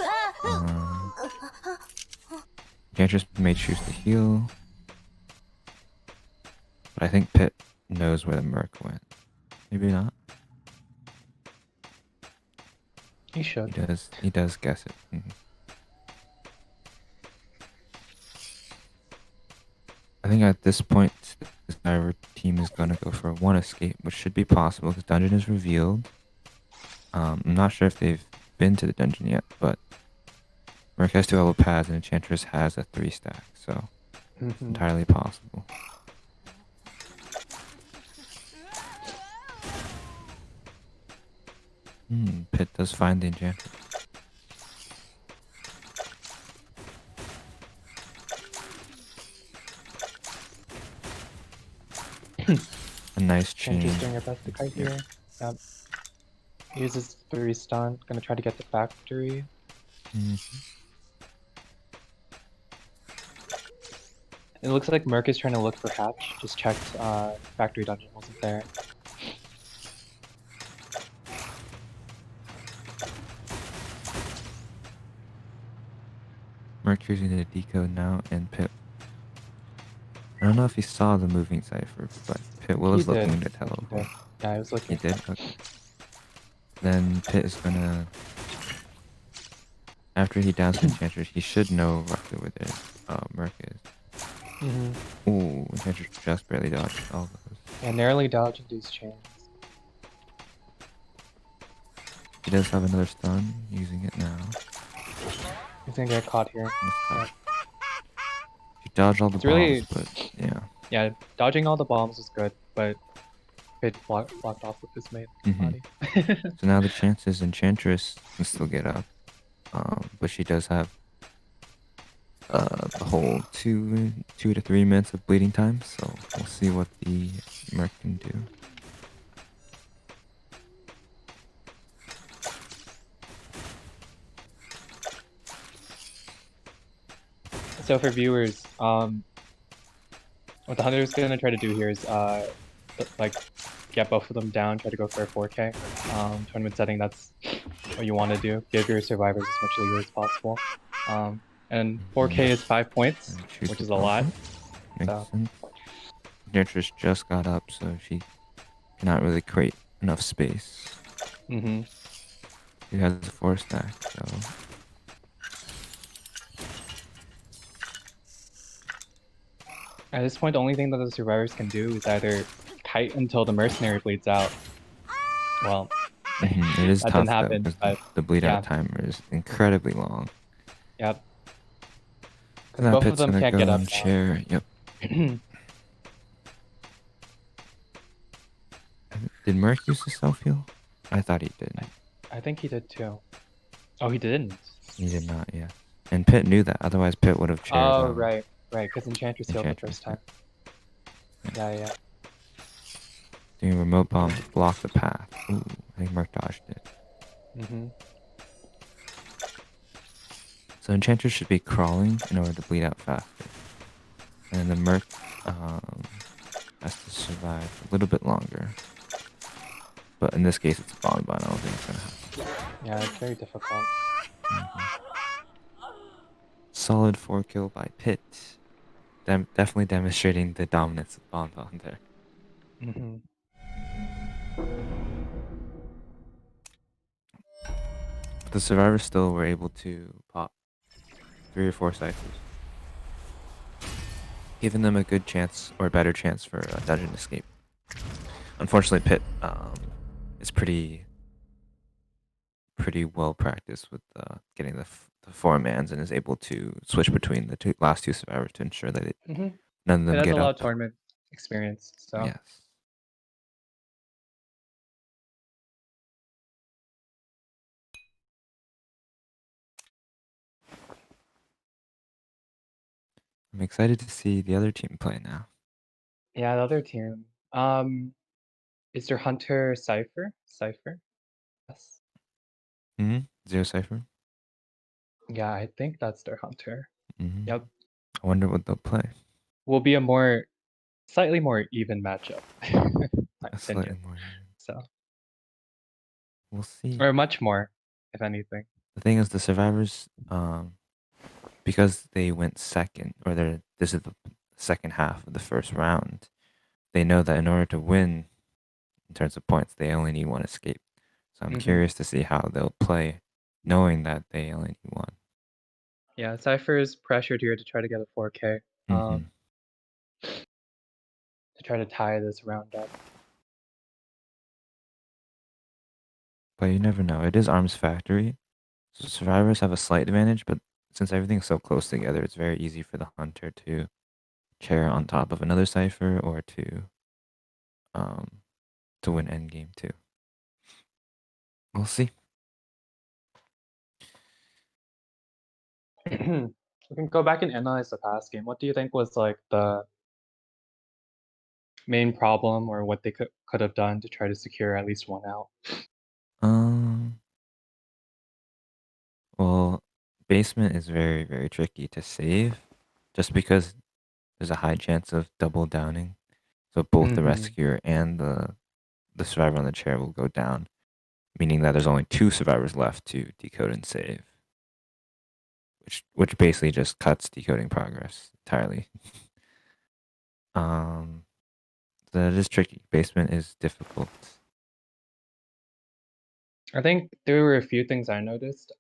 Enchantress may choose to heal. But I think Pit knows where the Merc went. Maybe not. He should. He does guess it. I think at this point, the survivor team is going to go for one escape, which should be possible because dungeon is revealed. I'm not sure if they've been to the dungeon yet, but Merc has 2 level pads and Enchantress has a 3 stack, so it's entirely possible. Pit does find the Enchantress. A nice change. Enchantress doing her best to kite here. Yep. Uses 3 stun. Gonna try to get the factory. It looks like Merc is trying to look for Hatch. Just checked factory dungeon wasn't there. Merc using the decode now, and Pit. I don't know if he saw the moving cipher, but Pit Will is looking to teleport. Yeah, I was looking. He did? Okay. Then Pit is gonna... After he downs Enchantress, he should know roughly where the Merc is. Ooh, Enchantress just barely dodged all those. Yeah, narrowly dodging these chains. He does have another stun, using it now. He's gonna get caught here. He dodged all the It's bombs, really- but yeah. Yeah, dodging all the bombs is good, but Pit blocked off with his main body. So now the chances Enchantress can still get up. But she does have the whole 2 to 3 minutes of bleeding time, so we'll see what the Merc can do. So for viewers, what the Hunter is gonna try to do here is like get both of them down, try to go for a 4K. Tournament setting, that's what you want to do. Give your survivors as much loot as possible. And 4K is 5 points, which is a lot. Makes So. sense. Enchantress just got up, so she cannot really create enough space. Mm-hmm. She has a 4 stack, so... At this point, the only thing that the survivors can do is either kite until the mercenary bleeds out. Well, It is that tough didn't happen, though, 'cause but the bleed out yeah. timer is incredibly long. Yep. And that Both of Pit's them gonna can't go get up on now. chair. Yep. Did Merc use the self heal? I thought he did. I think he did too. Oh, he didn't. He did not, yeah. And Pit knew that, otherwise Pit would have chaired Oh, on right, because Enchantress healed the Enchantress, first time. Yeah. doing remote bomb to block the path. Ooh, I think Merc dodged it. Mm-hmm. So Enchantress should be crawling in order to bleed out faster. And the Merc has to survive a little bit longer. But in this case, it's a bonbon. I don't think it's gonna happen. Yeah, it's very difficult. Solid 4 kill by Pit. Definitely demonstrating the dominance of bonbon there. Mm-hmm. But the survivors still were able to pop 3 or 4 ciphers, giving them a good chance, or a better chance, for a dungeon escape. Unfortunately, Pit is pretty well practiced with getting the 4-mans and is able to switch between the last two survivors to ensure that none of them It has get a lot up. of tournament experience, so. Yes. I'm excited to see the other team play now. Yeah, the other team. Is there Hunter Cypher? Yes. Zero Cypher? Yeah, I think that's their Hunter. Yep. I wonder what they'll play. Will be a slightly more even matchup. My Slightly opinion. more. So, We'll see. or much more, if anything. The thing is, the survivors, because they went second, or this is the second half of the first round, they know that in order to win, in terms of points, they only need 1 escape. So I'm curious to see how they'll play, knowing that they only need 1. Yeah, Cypher is pressured here to try to get a 4K. To try to tie this round up. But you never know. It is Arms Factory, so survivors have a slight advantage, but since everything's so close together, it's very easy for the hunter to chair on top of another cipher or to win endgame too. We'll see. We can go back and analyze the past game. What do you think was like the main problem, or what they could have done to try to secure at least one out? Well, basement is very, very tricky to save just because there's a high chance of double downing. So both the rescuer and the survivor on the chair will go down, meaning that there's only 2 survivors left to decode and save. Which basically just cuts decoding progress entirely. That is tricky. Basement is difficult. I think there were a few things I noticed.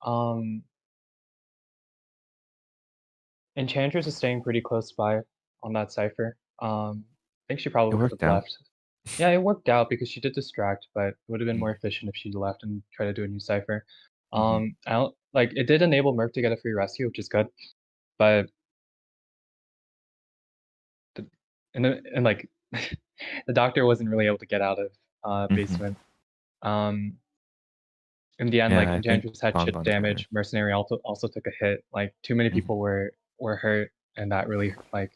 Enchantress is staying pretty close by on that cipher. I think she probably could worked have out. left. Yeah, it worked out because she did distract, but it would have been more efficient if she left and tried to do a new cipher. I don't like it did enable Merc to get a free rescue, which is good, but like the doctor wasn't really able to get out of basement. In the end, Yeah, like I think Enchantress had chip Bonbon's damage. right. Mercenary also took a hit. Like too many people were hurt, and that really like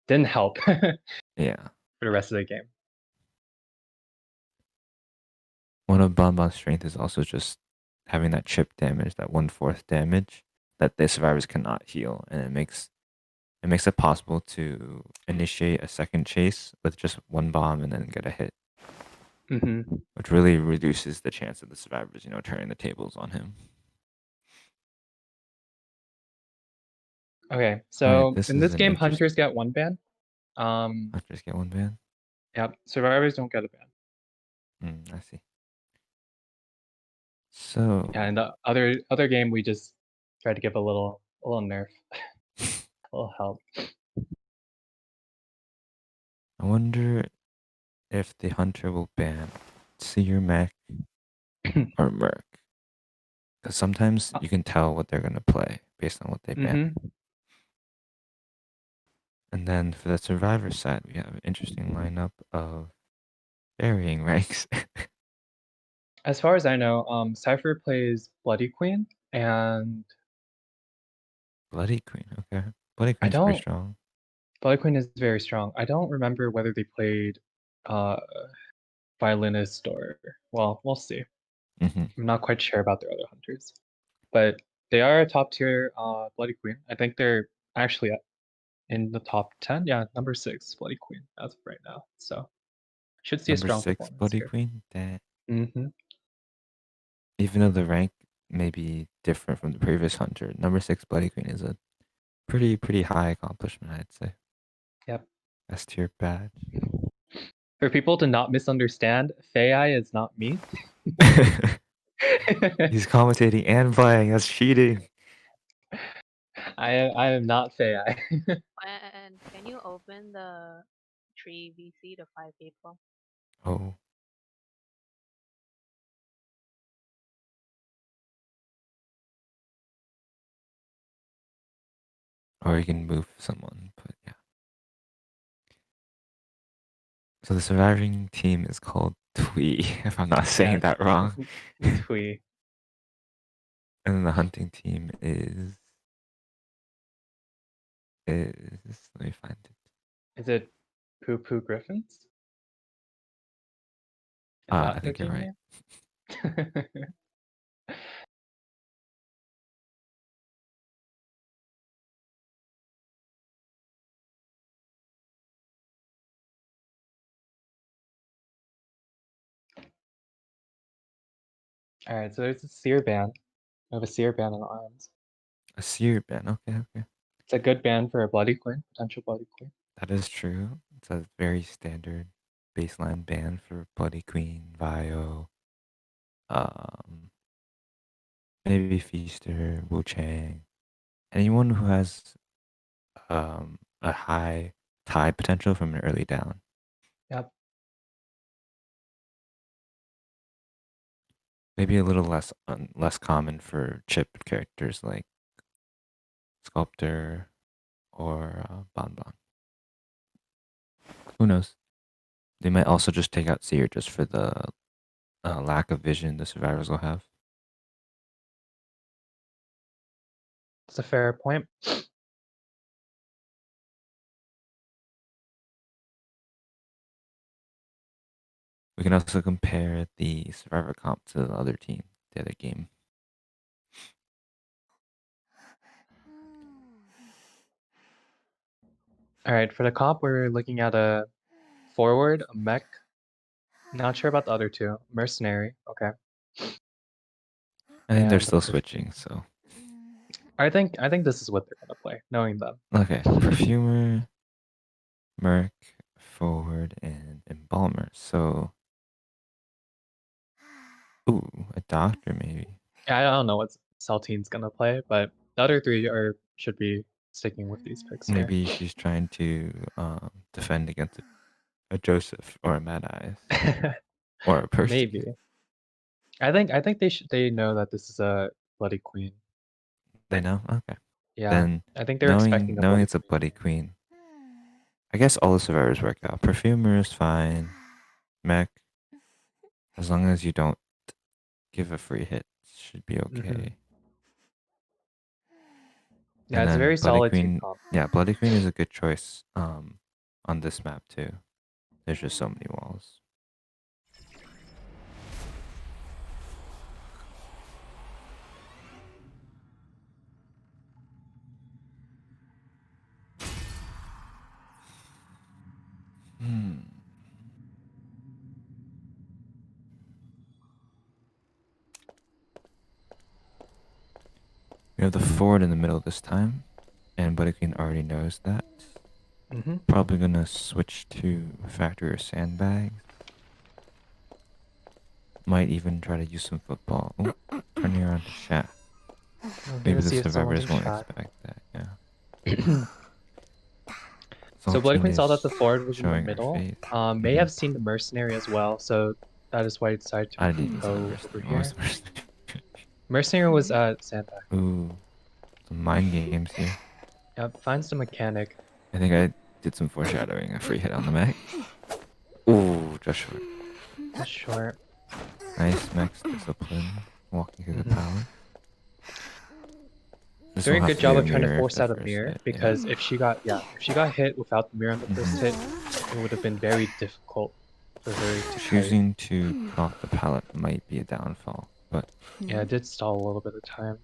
didn't help Yeah. for the rest of the game. One of Bonbon's strength is also just having that chip damage, that 1/4 damage that the survivors cannot heal, and it makes it possible to initiate a second chase with just 1 bomb and then get a hit. Which really reduces the chance of the survivors, turning the tables on him. Okay, so this in is this an game, hunters get 1 ban. Hunters get 1 ban? Yep, survivors don't get a ban. I see. So yeah, in the other game, we just tried to give a little nerf, a little help. I wonder if the hunter will ban Seer Mech or Merc. Because sometimes you can tell what they're gonna play based on what they ban. And then for the survivor side, we have an interesting lineup of varying ranks. As far as I know, Cypher plays Bloody Queen and Bloody Queen, okay. Bloody Queen's pretty strong. Bloody Queen is very strong. I don't remember whether they played Violinist or, well, we'll see. I'm not quite sure about their other hunters, but they are a top tier Bloody Queen. I think they're actually in the top 10. Yeah, number 6 Bloody Queen as of right now. So should see a strong Number 6 performance Bloody here. Queen? Even though the rank may be different from the previous hunter, number 6 Bloody Queen is a pretty high accomplishment, I'd say. Yep. S tier badge. For people to not misunderstand, Faei is not me. He's commentating and playing. That's cheating. I am not Faei. And can you open the 3 VC to 5 people? Oh. Or you can move someone, but yeah. So the surviving team is called Twee, if I'm not saying that wrong. Twee. And then the hunting team is let me find it. Is it Poo Poo Griffins? Is I think you're right. All right, so there's a Seer ban. I have a Seer ban on arms. A Seer ban, okay. It's a good ban for a Bloody Queen, potential Bloody Queen. That is true. It's a very standard baseline ban for Bloody Queen, Vio, maybe Feaster, Wu Chang. Anyone who has a high tie potential from an early down. Yep. Maybe a little less common for chip characters like Sculptor or Bonbon. Who knows? They might also just take out Seer just for the lack of vision the survivors will have. That's a fair point. We can also compare the survivor comp to the other team, the other game. All right, for the comp, we're looking at a forward, a mech. Not sure about the other two. Mercenary, okay. I think they're And still switching, so. I think this is what they're gonna play, knowing them. Okay, Perfumer, Merc, Forward, and Embalmer. So, ooh, a Doctor maybe. Yeah, I don't know what Saltine's gonna play, but the other three should be sticking with these picks here. Maybe she's trying to defend against a Joseph or a Mad Eyes or a Percy. Maybe. I think they know that this is a Bloody Queen. They know? Okay. Yeah. Then I think they're expecting knowing it's a Bloody Queen. I guess all the survivors work out. Perfumer is fine. Mech, as long as you don't give a free hit, should be okay. Yeah, And it's a then very Bloody solid Queen, team comp. yeah, Bloody Queen is a good choice on this map too. There's just so many walls. We have the forward in the middle this time, and Bloody Queen already knows that. Probably gonna switch to Factory or Sandbag. Might even try to use some football. Ooh, turning around to chat. Maybe the survivors won't expect that, yeah. So Bloody Queen saw that the forward was in the showing her middle. face. May have seen the mercenary as well, so that is why he decided to I didn't even see go the over mercenary. here. What was the mercenary? Mercenary was Sandbag. Ooh, some mind games here. Yep, finds the mechanic. I think I did some foreshadowing. A free hit on the mech. Ooh, just short. Just short. Nice mech's discipline. Walking through the power. Doing a good job of trying to force out a mirror because if she got hit without the mirror on the first hit, it would have been very difficult for her to choosing to cut off the pallet might be a downfall, but yeah, it did stall a little bit of time.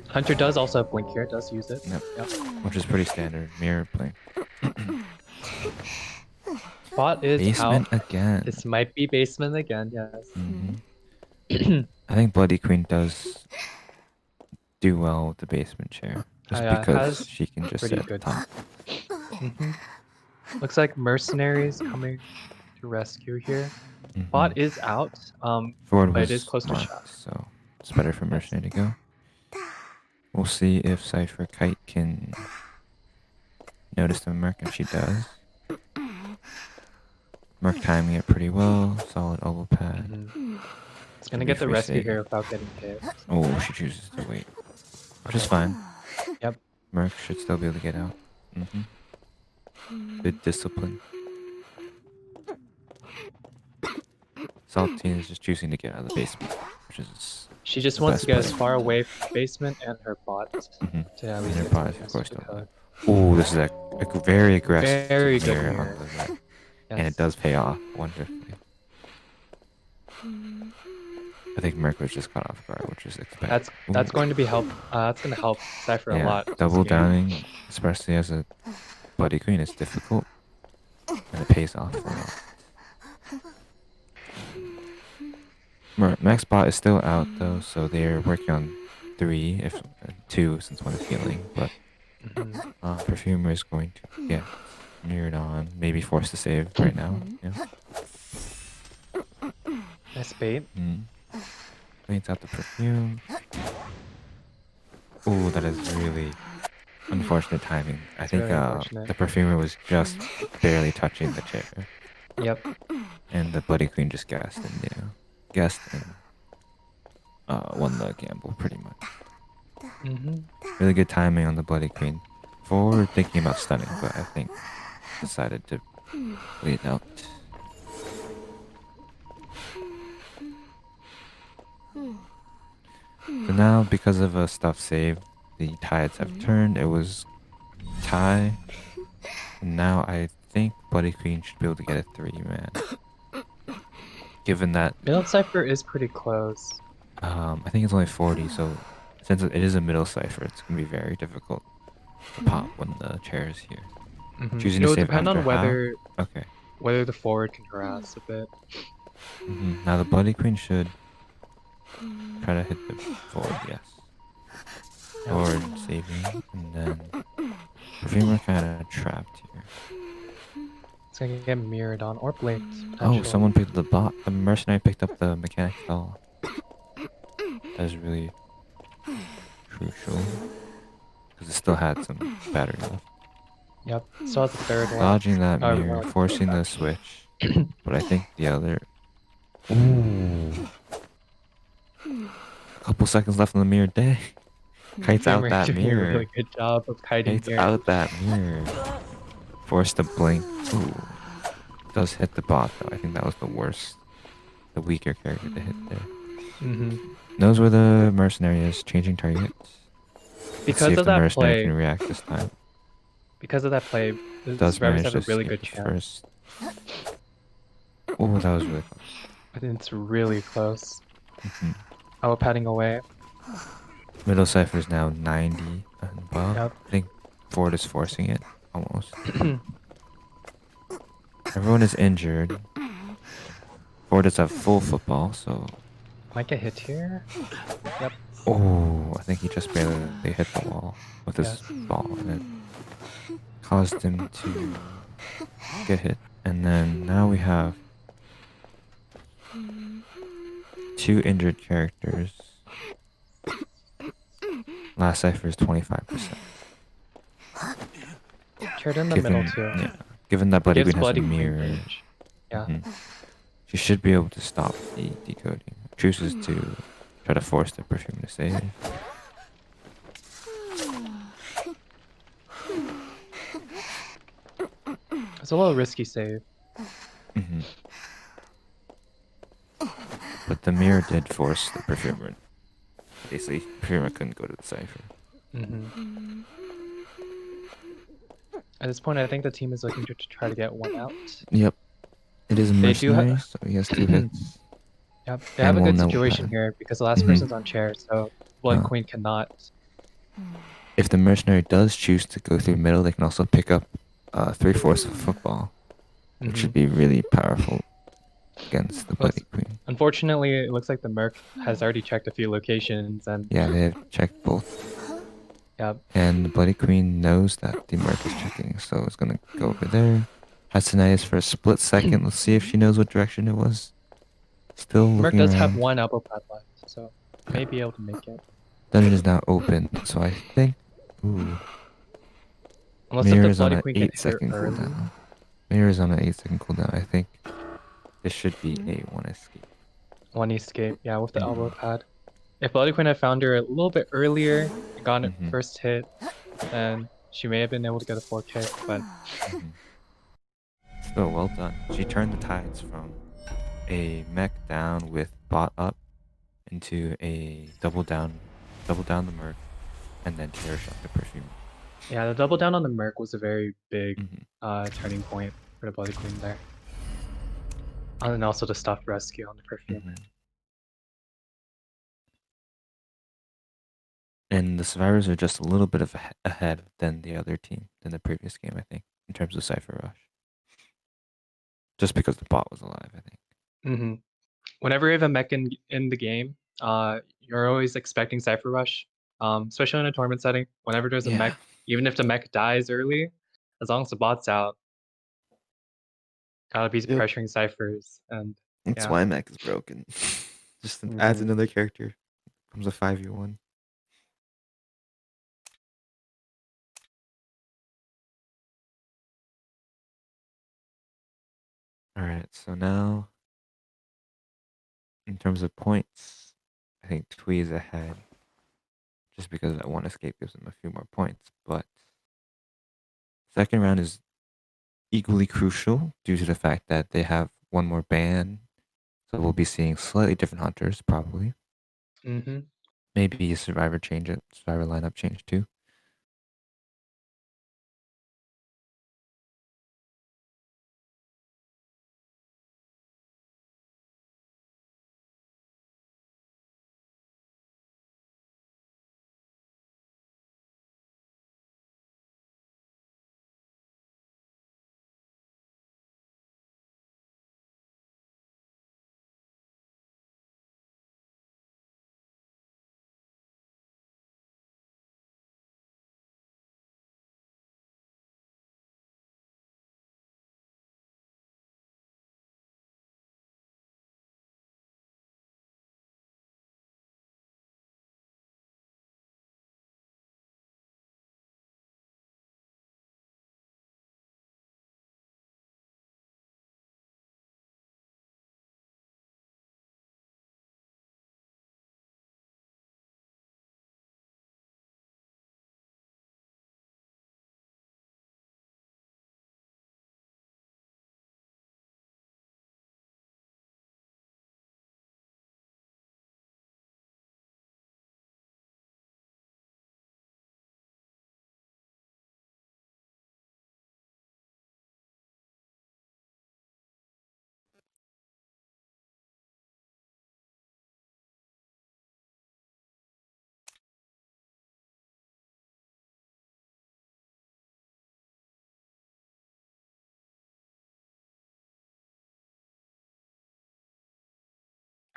Hunter does also have blink here, does use it. Yep. Yep. Which is pretty standard mirror play. Bot is basement out. Again. This might be basement again, yes. I think Bloody Queen does do well with the basement chair. Just because she can just sit at the top. Looks like Mercenaries coming to rescue here. Bot is out, Forward but it is close to marked, shot. So it's better for Mercenary to go. We'll see if Cypher Kite can notice the Merc, and she does. Merc timing it pretty well. Solid elbow pad. It's gonna get the rescue here without getting hit. Oh, she chooses to wait. Which is fine. Yep. Merc should still be able to get out. Good discipline. Saltine is just choosing to get out of the basement, which is she just wants to get as far away from the basement and her bot. To at least her get bot is the of course code. still. Oh, this is a very aggressive Very good mirror mirror. on the right. And it does pay off wonderfully. I think Merc was just caught off guard, which is expected. That's going to be help. That's going to help Cypher a lot. Double downing, especially as a Bloody Queen, is difficult, and it pays off a lot. Max bot is still out though, so they're working on 3, if 2, since 1 is healing. But Perfumer is going to get mirrored on, maybe forced to save right now. Yeah. Nice bait. Cleans out the perfume. Ooh, that is really unfortunate timing. I It's think very unfortunate. the perfumer was just barely touching the chair, Yep. and the Bloody Queen just guessed and won the gamble pretty much. Mm-hmm. Really good timing on the Bloody Queen. Forward thinking about stunning, but I think decided to bleed out. So now, because of a stuff save, the tides have turned. It was tie. And now I think Bloody Queen should be able to get a 3-man. Given that Middle cipher is pretty close. I think it's only 40, so since it is a middle cipher, it's gonna be very difficult to pop when the chair is here. Mm-hmm. Choosing It to will save depend after on whether half. Okay. the forward can harass a bit. Now the Bloody Queen should try to hit the forward, yes. Forward saving, and then Perfumer kind of trapped here. It's gonna get mirrored on or blinked. Oh, potentially. someone picked the bot. The mercenary picked up the mechanic doll. That was really crucial because it still had some battery left. Yep. Still has the third one. Dodging that Oh, mirror, more like forcing the switch. But I think the other. Ooh. A couple seconds left on the mirror day. Kites out Perfumer that doing mirror. a really good job of kiting Kites here. out that mirror. Forced to blink. Ooh. Does hit the bot though. I think that was the worst. The weaker character to hit there. Mm-hmm. Knows where the mercenary is. Changing targets. Let's see Because if of the that mercenary play, can react this time. the Does survivors manage have to a really skip good chance. first. Oh, that was really close. I think it's really close. Mhm. Oh, padding away. Middle cipher is now 90 and above. Yep. I think Ford is forcing it almost. Everyone is injured. Ford does have full football, so. Might get hit here. Yep. Oh, I think he just barely hit the wall with his Yes. ball, and it caused him to get hit. And then now we have 2 injured characters. Last cipher is 25%. Chair in the middle too. Yeah, given that Bloody Gives Queen has a Bloody Queen mirror, range. Yeah. she should be able to stop the decoding. Chooses to try to force the perfume to save. It's a little risky save. But the mirror did force the perfumer. Basically, perfumer couldn't go to the cipher. Mm-hmm. At this point, I think the team is looking to try to get one out. Yep. It is They do mercenary, so he has 2 hits. Yep. They have a And good one situation notepad. here because the last person's on chair, so Blood Queen cannot. If the mercenary does choose to go through middle, they can also pick up 3/4 of football, which should be really powerful against the Bloody Queen. Unfortunately, it looks like the Merc has already checked a few locations, and Yeah, they have checked both. Yep. And the Bloody Queen knows that the Merc is checking, so it's gonna go over there. Has tinnitus for a split second. Let's see if she knows what direction it was. Still Merc looking does around. have one elbow pad left, so may be able to make it. Dungeon is now open, so I think. Ooh. Unless if Mirror the is on Bloody an Queen can hit 8-second her early. cooldown. Mirror is on an 8-second cooldown. I think this should be a 1 escape. One escape, yeah, with the elbow pad. If Bloody Queen had found her a little bit earlier, gotten it first hit, then she may have been able to get a 4K, but Still, well done. She turned the tides from a mech down with bot up into a double down the Merc, and then TerrorShock the perfume. yeah, the double down on the Merc was a very big turning point for the Bloody Queen there. And then also the stuff rescue on the perfume. And the survivors are just a little bit of ahead than the other team than the previous game, I think, in terms of Cypher Rush. Just because the bot was alive, I think. Whenever you have a mech in the game, you're always expecting Cypher Rush, especially in a tournament setting. Whenever there's a mech, even if the mech dies early, as long as the bot's out, gotta be pressuring ciphers, and That's why mech is broken. Just adds another character. Becomes a 5v1. All right, so now in terms of points, I think Twee is ahead just because that one escape gives him a few more points. But second round is equally crucial due to the fact that they have one more ban. So we'll be seeing slightly different hunters, probably. Mm-hmm. Maybe a survivor lineup change too.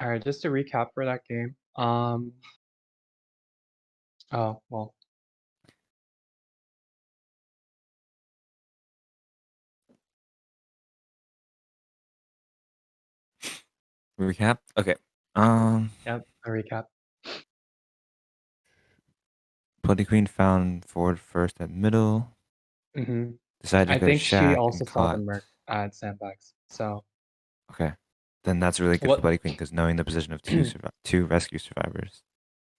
All right, just to recap for that game. Oh well. Recap. Okay. Yep. A recap. Bloody Queen found forward first at middle. Mm-hmm. Decided to I go think she shack also and saw the caught. merc at sandbags. So Okay, then that's really good for what? Bloody Queen because knowing the position of two rescue survivors,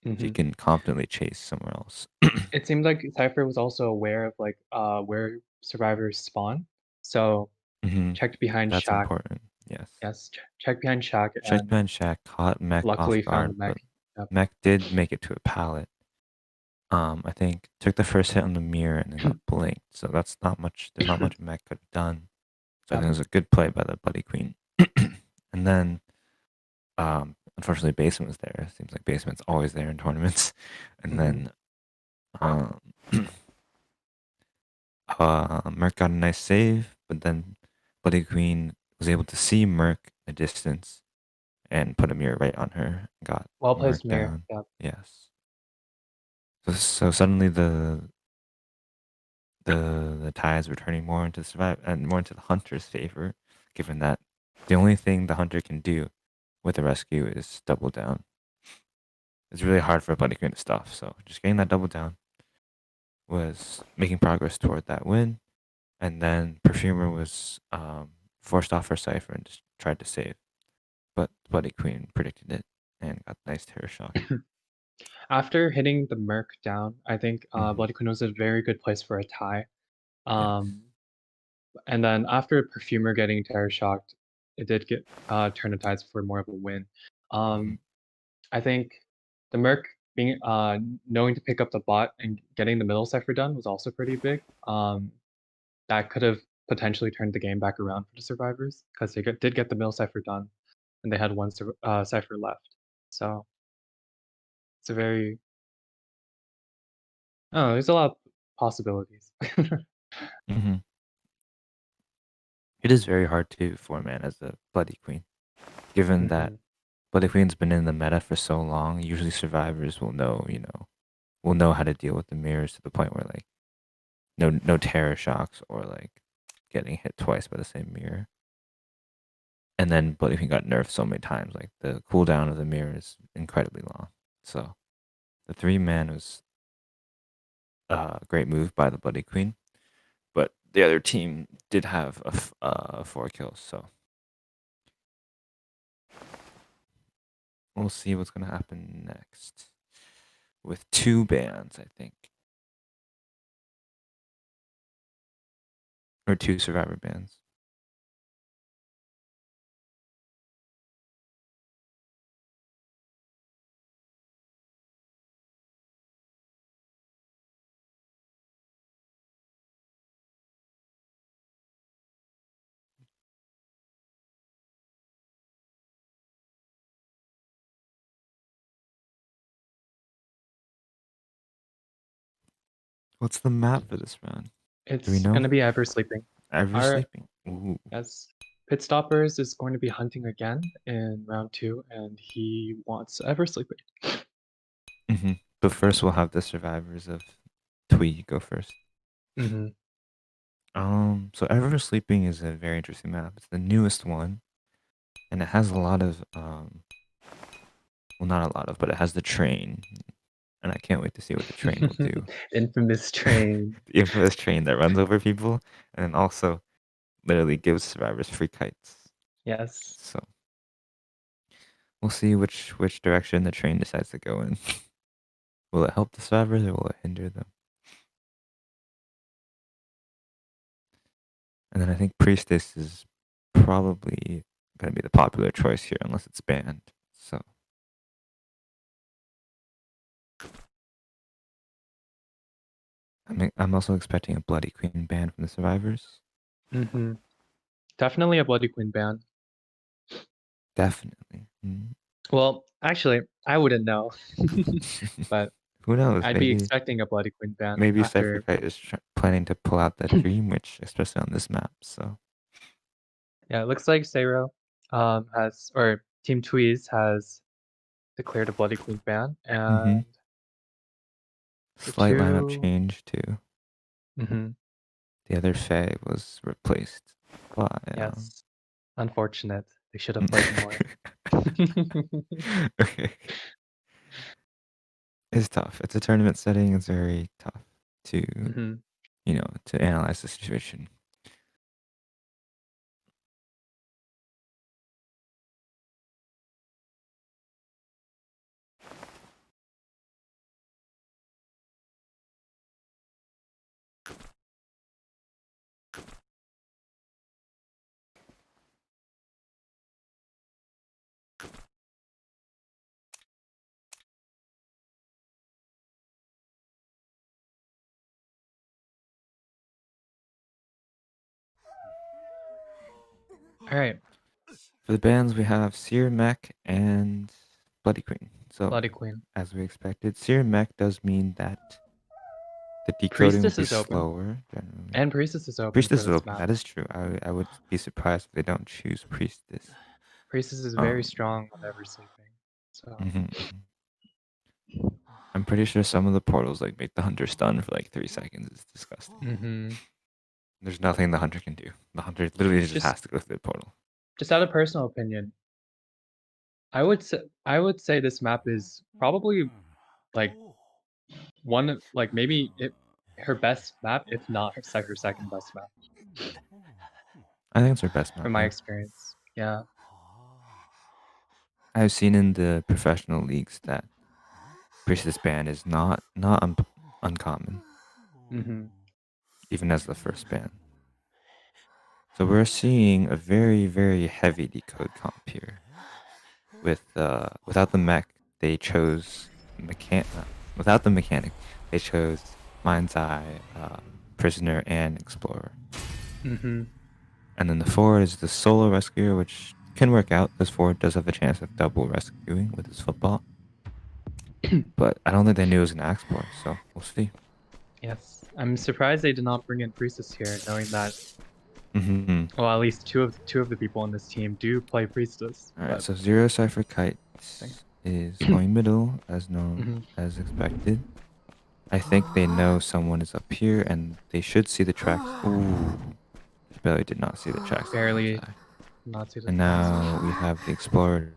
she Mm-hmm. can confidently chase somewhere else. It seemed like Cypher was also aware of like where survivors spawn. So Mhm. checked behind That's Shack. important. Yes. Yes, checked behind Shack Checked and behind shack, caught Mech luckily off found the guard, mech. but Yep. Mech did make it to a pallet. I think took the first hit on the mirror and then got blinked. So that's not much. There's not much Mech could have done. So I think it was a good play by the Bloody Queen. And then, unfortunately, Basement was there. It seems like Basement's always there in tournaments. And then, Merc got a nice save, but then Bloody Queen was able to see Merc a distance and put a mirror right on her. Got Well Merc placed mirror. down. Yep. Yes. So suddenly the tides were turning more into more into the hunter's favor, given that the only thing the hunter can do with the rescue is double down. It's really hard for a Bloody Queen to stop. So just getting that double down was making progress toward that win. And then Perfumer was forced off her cipher and just tried to save. But Bloody Queen predicted it and got nice terror shock. After hitting the merc down, I think Mhm. Bloody Queen was a very good place for a tie. Yes. And then after Perfumer getting terror shocked, it did get turn the tides for more of a win. I think the merc being knowing to pick up the bot and getting the middle cipher done was also pretty big. That could have potentially turned the game back around for the survivors because they did get the middle cipher done, and they had one cipher left. So it's a very oh, there's a lot of possibilities. Mm-hmm. It is very hard to four-man as a Bloody Queen, given that Bloody Queen's been in the meta for so long. Usually survivors will know, will know how to deal with the mirrors to the point where like no terror shocks or like getting hit twice by the same mirror. And then Bloody Queen got nerfed so many times, like the cooldown of the mirror is incredibly long. So the 3-man was a great move by the Bloody Queen, but the other team did have 4 kills, so we'll see what's gonna happen next with 2 bans, I think, or 2 survivor bans. What's the map for this round? Do we It's know? gonna be Ever Sleeping. Ever Our- sleeping. Ooh. Yes. Pit Stoppers is going to be hunting again in round 2, and he wants Ever Sleeping. Mm-hmm. But first, we'll have the survivors of Twee go first. Mm-hmm. So Ever Sleeping is a very interesting map. It's the newest one, and it has a lot of well, not a lot of, but it has the train, and I can't wait to see what the train will do. Infamous train. The infamous train that runs over people, and then also literally gives survivors free kites. Yes. So we'll see which direction the train decides to go in. Will it help the survivors or will it hinder them? And then I think Priestess is probably going to be the popular choice here, unless it's banned. So I'm also expecting a Bloody Queen ban from the survivors. Mm-hmm. Definitely a Bloody Queen ban. Definitely. Mhm. Well, actually, I wouldn't know. But Who knows? I'd be expecting a Bloody Queen ban maybe after. Cypherkite is planning to pull out that Dream Witch, especially on this map. So Yeah, it looks like Seiro has, or Team Tweez has declared a Bloody Queen ban, and slight lineup two- change too. Mhm. The other Faei was replaced by Yes. Unfortunate. They should have played more. Okay. It's tough. It's a tournament setting. It's very tough to Mhm. to analyze the situation. All right. For the bans, we have Seer Mech and Bloody Queen. So Bloody Queen. as we expected, Seer Mech does mean that the decoding will Priestess be is open. slower generally. And Priestess is open Priestess is for this open. map. That is true. I would be surprised if they don't choose Priestess. Priestess is very Um, strong on Ever Sleeping. So I'm pretty sure some of the portals like make the hunter stun for like 3 seconds. It's disgusting. Mhm. There's nothing the hunter can do. The hunter literally just has to go through the portal. Just out of personal opinion, I would say this map is probably like maybe her best map, if not her second best map. I think it's her best map. From my yeah. experience. Yeah. I've seen in the professional leagues that Priestess ban is not uncommon, Mm-hmm. even as the first ban. So we're seeing a very, very heavy decode comp here. Without the mech, they chose without the mechanic, they chose Mind's Eye, Prisoner, and Explorer. Mm-hmm. And then the forward is the solo rescuer, which can work out. This forward does have a chance of double rescuing with his football. But I don't think they knew it was an Axpor, so we'll see. Yes. I'm surprised they did not bring in Priestess here, knowing that Mm-hmm. well, at least two of the people on this team do play Priestess. Alright, so Zero Cypher Kite is going middle as as expected. I think they know someone is up here and they should see the tracks. Ooh. Barely did not see the tracks. Barely not see the And tracks. now we have the Explorer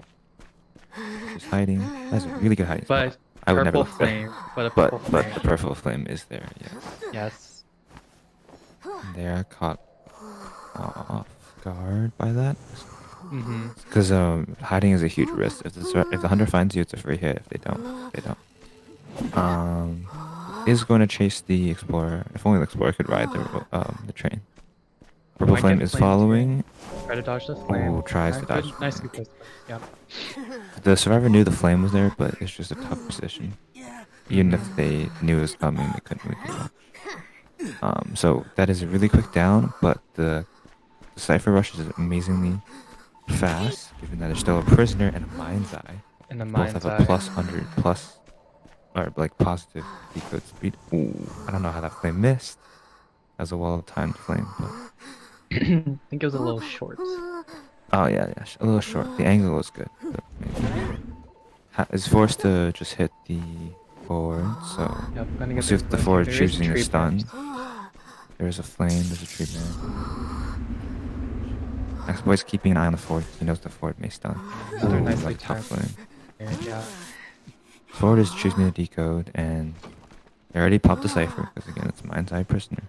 just hiding. That's a really good hiding spot. But I would never purple look there. flame. But the purple flame is there, yes. Yes. They are caught off guard by that. Mm-hmm. Because hiding is a huge risk. If the hunter finds you, it's a free hit. If they don't, they don't. Is going to chase the explorer. If only the explorer could ride the train. Purple Might flame get is flamed here. following. Try to dodge the flame. Ooh, tries to dodge. Good, nicely placed. Yeah. The survivor knew the flame was there, but it's just a tough position. Even if they knew it was coming, they couldn't really do much. So that is a really quick down, but the Cypher Rush is amazingly fast, given that it's still a prisoner and a mind's eye. And the Both mind's have a eye. plus 100 plus, or like positive decode speed. Ooh, I don't know how that flame missed. As a well-timed flame, but I think it was a little short. oh yeah, a little short. The angle was good. But maybe is forced to just hit the forward. So Yep, gonna we'll get see if the forward There is choosing a tree stun. branch. There's a flame. There's a treatment. X-Boy's keeping an eye on the forward. He knows the forward may stun. Another Ooh, nicely got a tough timed. flame. Yeah. Forward is choosing the decode, and they already popped the cipher because again, it's mind's eye prisoner.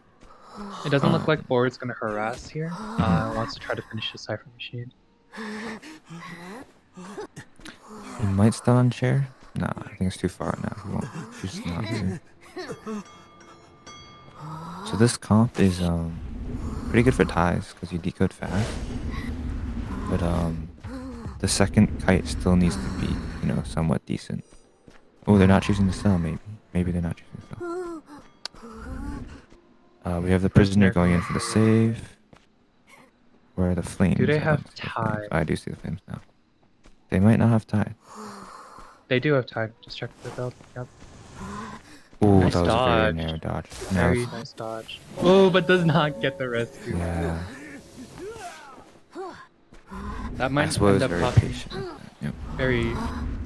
It doesn't look like forward's gonna harass here. Wants to try to finish the cipher machine. He might stun on chair. No, I think it's too far now. He won't. He's not to. So this comp is pretty good for ties because you decode fast. But the second kite still needs to be, somewhat decent. Oh, they're not choosing to sell, maybe. Maybe they're not choosing to sell. We have the prisoner going in for the save. Where are the flames? Do they I have don't see the flames. tide? I do see the flames now. They might not have tide. They do have time. Just check the build. Yep. Ooh, Nice that was a very dodge. narrow dodge. Very nice dodge. Oh, but does not get the rescue. Yeah. That might X-Boy end was up very costing patient. Yep.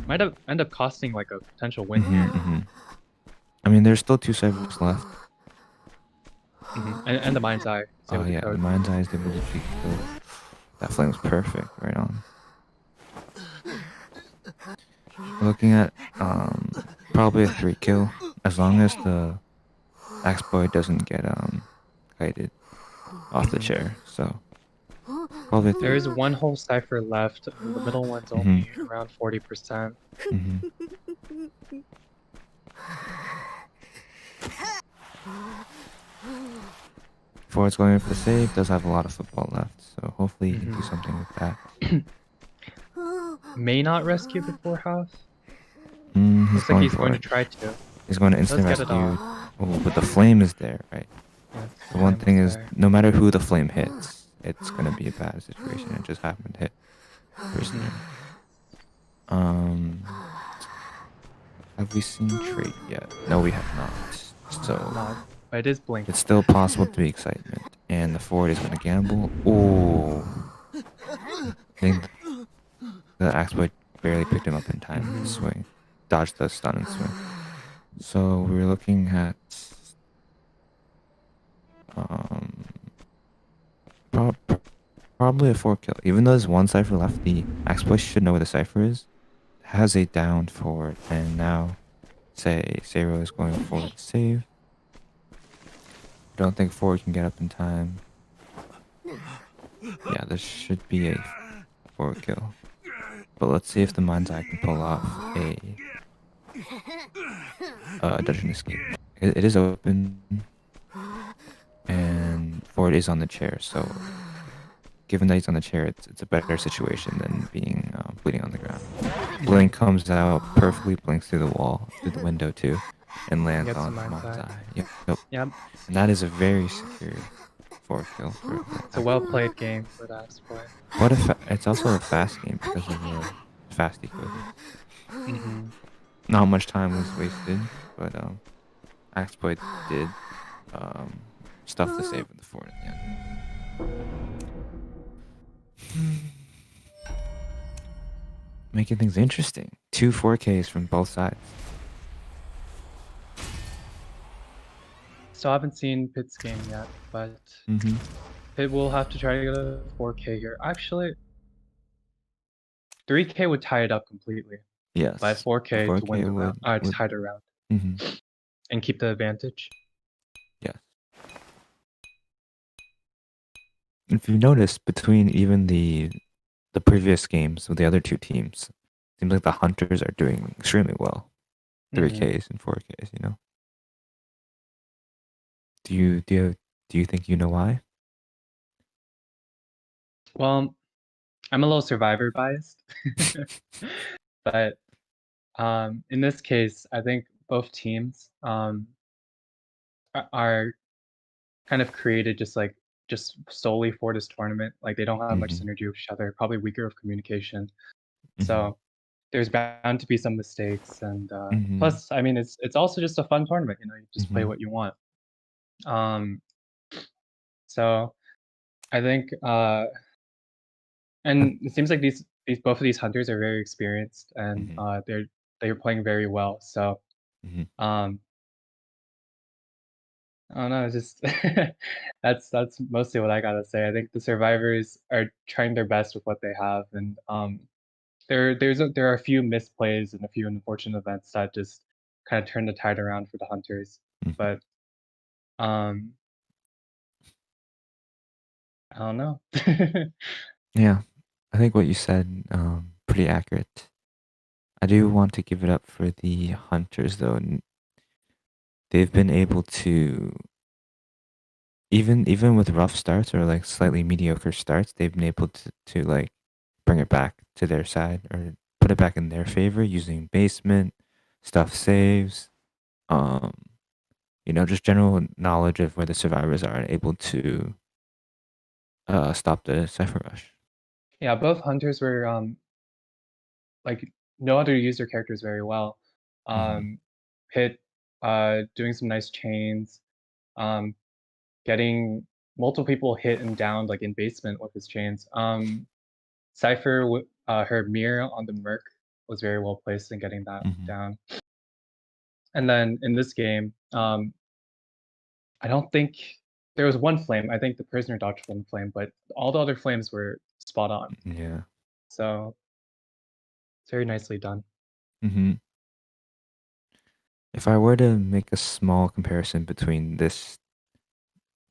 might have end up costing like a potential win here. I mean, there's still 2 ciphers left. And the mind's eye. is able Oh to yeah, code. the mind's eye is able to decode. That flame was perfect, right on. Looking at probably a 3 kill, as long as the X-Boy doesn't get kited off the chair. So probably a 3. There is one whole cipher left. The middle one's only around 40%. Forward's going in for the save, does have a lot of football left, so hopefully he can do something with that. May not rescue before half. He's Looks like going he's for going to it. try to. He's going to instant Let's get it rescue. off. Oh, but the flame is there, right? Yeah, The one flame thing is, there. no matter who the flame hits, it's gonna be a bad situation. It just happened to hit prisoner. Have we seen trait yet? No, we have not. So No, but it is blink. it's still possible to be excitement, and the forward is gonna gamble. Ooh, I think the Axeboy barely picked him up in time to swing, dodged the stun and swing. So we're looking at probably a 4 kill. Even though there's 1 cipher left, the Axeboy should know where the cipher is. Has a down forward, and now say Zero is going forward to save. Don't think forward can get up in time. Yeah, this should be a 4 kill. But let's see if the mind's eye can pull off a dungeon escape. It is open, and forward is on the chair, so given that he's on the chair, it's a better situation than being bleeding on the ground. Blink comes out perfectly, blinks through the wall, through the window too, and lands Gets on the mind's mind's eye. eye. Yep. Yep. And that is a very secure 4 kill. It's a well played game for that boy. It's also a fast game because of the fast decode. Not much time was wasted, but Axeboy did stuff the save with the forward at the end. Making things interesting. 2 4Ks from both sides. Still haven't seen Pitt's game yet, but Pitt will have to try to get a 4K here. Actually, 3K would tie it up completely. Yes. By 4K, to win the round. would. Tie the round. And keep the advantage. Yes. If you notice, between even the the previous games with the other two teams, seems like the hunters are doing extremely well. 3Ks and 4Ks, you know. Do you think you know why? Well, I'm a little survivor biased, but in this case, I think both teams are kind of created just solely for this tournament. Like they don't have much Mhm. synergy with each other, probably weaker of communication. Mhm. So there's bound to be some mistakes, and Mhm. plus, I mean, it's also just a fun tournament. You know, you just play Mhm. what you want. So I think, and it seems like these both of these hunters are very experienced, and Mhm. they're playing very well. So Mhm. I don't know. It's just that's mostly what I gotta say. I think the survivors are trying their best with what they have, and there are a few misplays and a few unfortunate events that just kind of turn the tide around for the hunters. Mhm. But um, I don't know. Yeah, I think what you said, pretty accurate. I do want to give it up for the hunters though. They've been able to, even with rough starts or like slightly mediocre starts, they've been able to like bring it back to their side or put it back in their favor using basement, stuff saves, um, you know, just general knowledge of where the survivors are and able to stop the Cypher Rush. Yeah, both hunters were like know how to use their characters very well. Mhm. Pit doing some nice chains, um, getting multiple people hit and down like in basement with his chains. Cypher, her mirror on the Merc was very well placed in getting that Mhm. down. And then in this game, I don't think there was one flame. I think the prisoner dodged one flame, but all the other flames were spot on. Yeah. So it's very nicely done. Mhm. If I were to make a small comparison between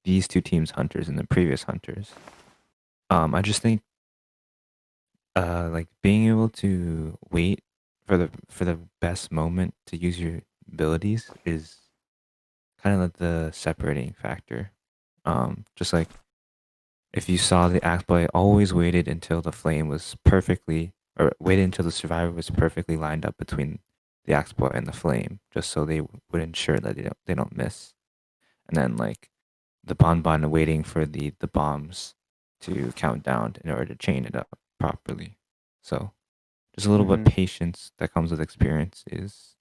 these two teams, hunters and the previous hunters, I just think like being able to wait for the best moment to use your abilities is kind of like the separating factor. Just like if you saw the exploit always waited until the flame was perfectly, or waited until the survivor was perfectly lined up between the exploit and the flame, just so they would ensure that they don't miss. And then like the bonbon waiting for the bombs to count down in order to chain it up properly. So just a little bit patience that comes with experience is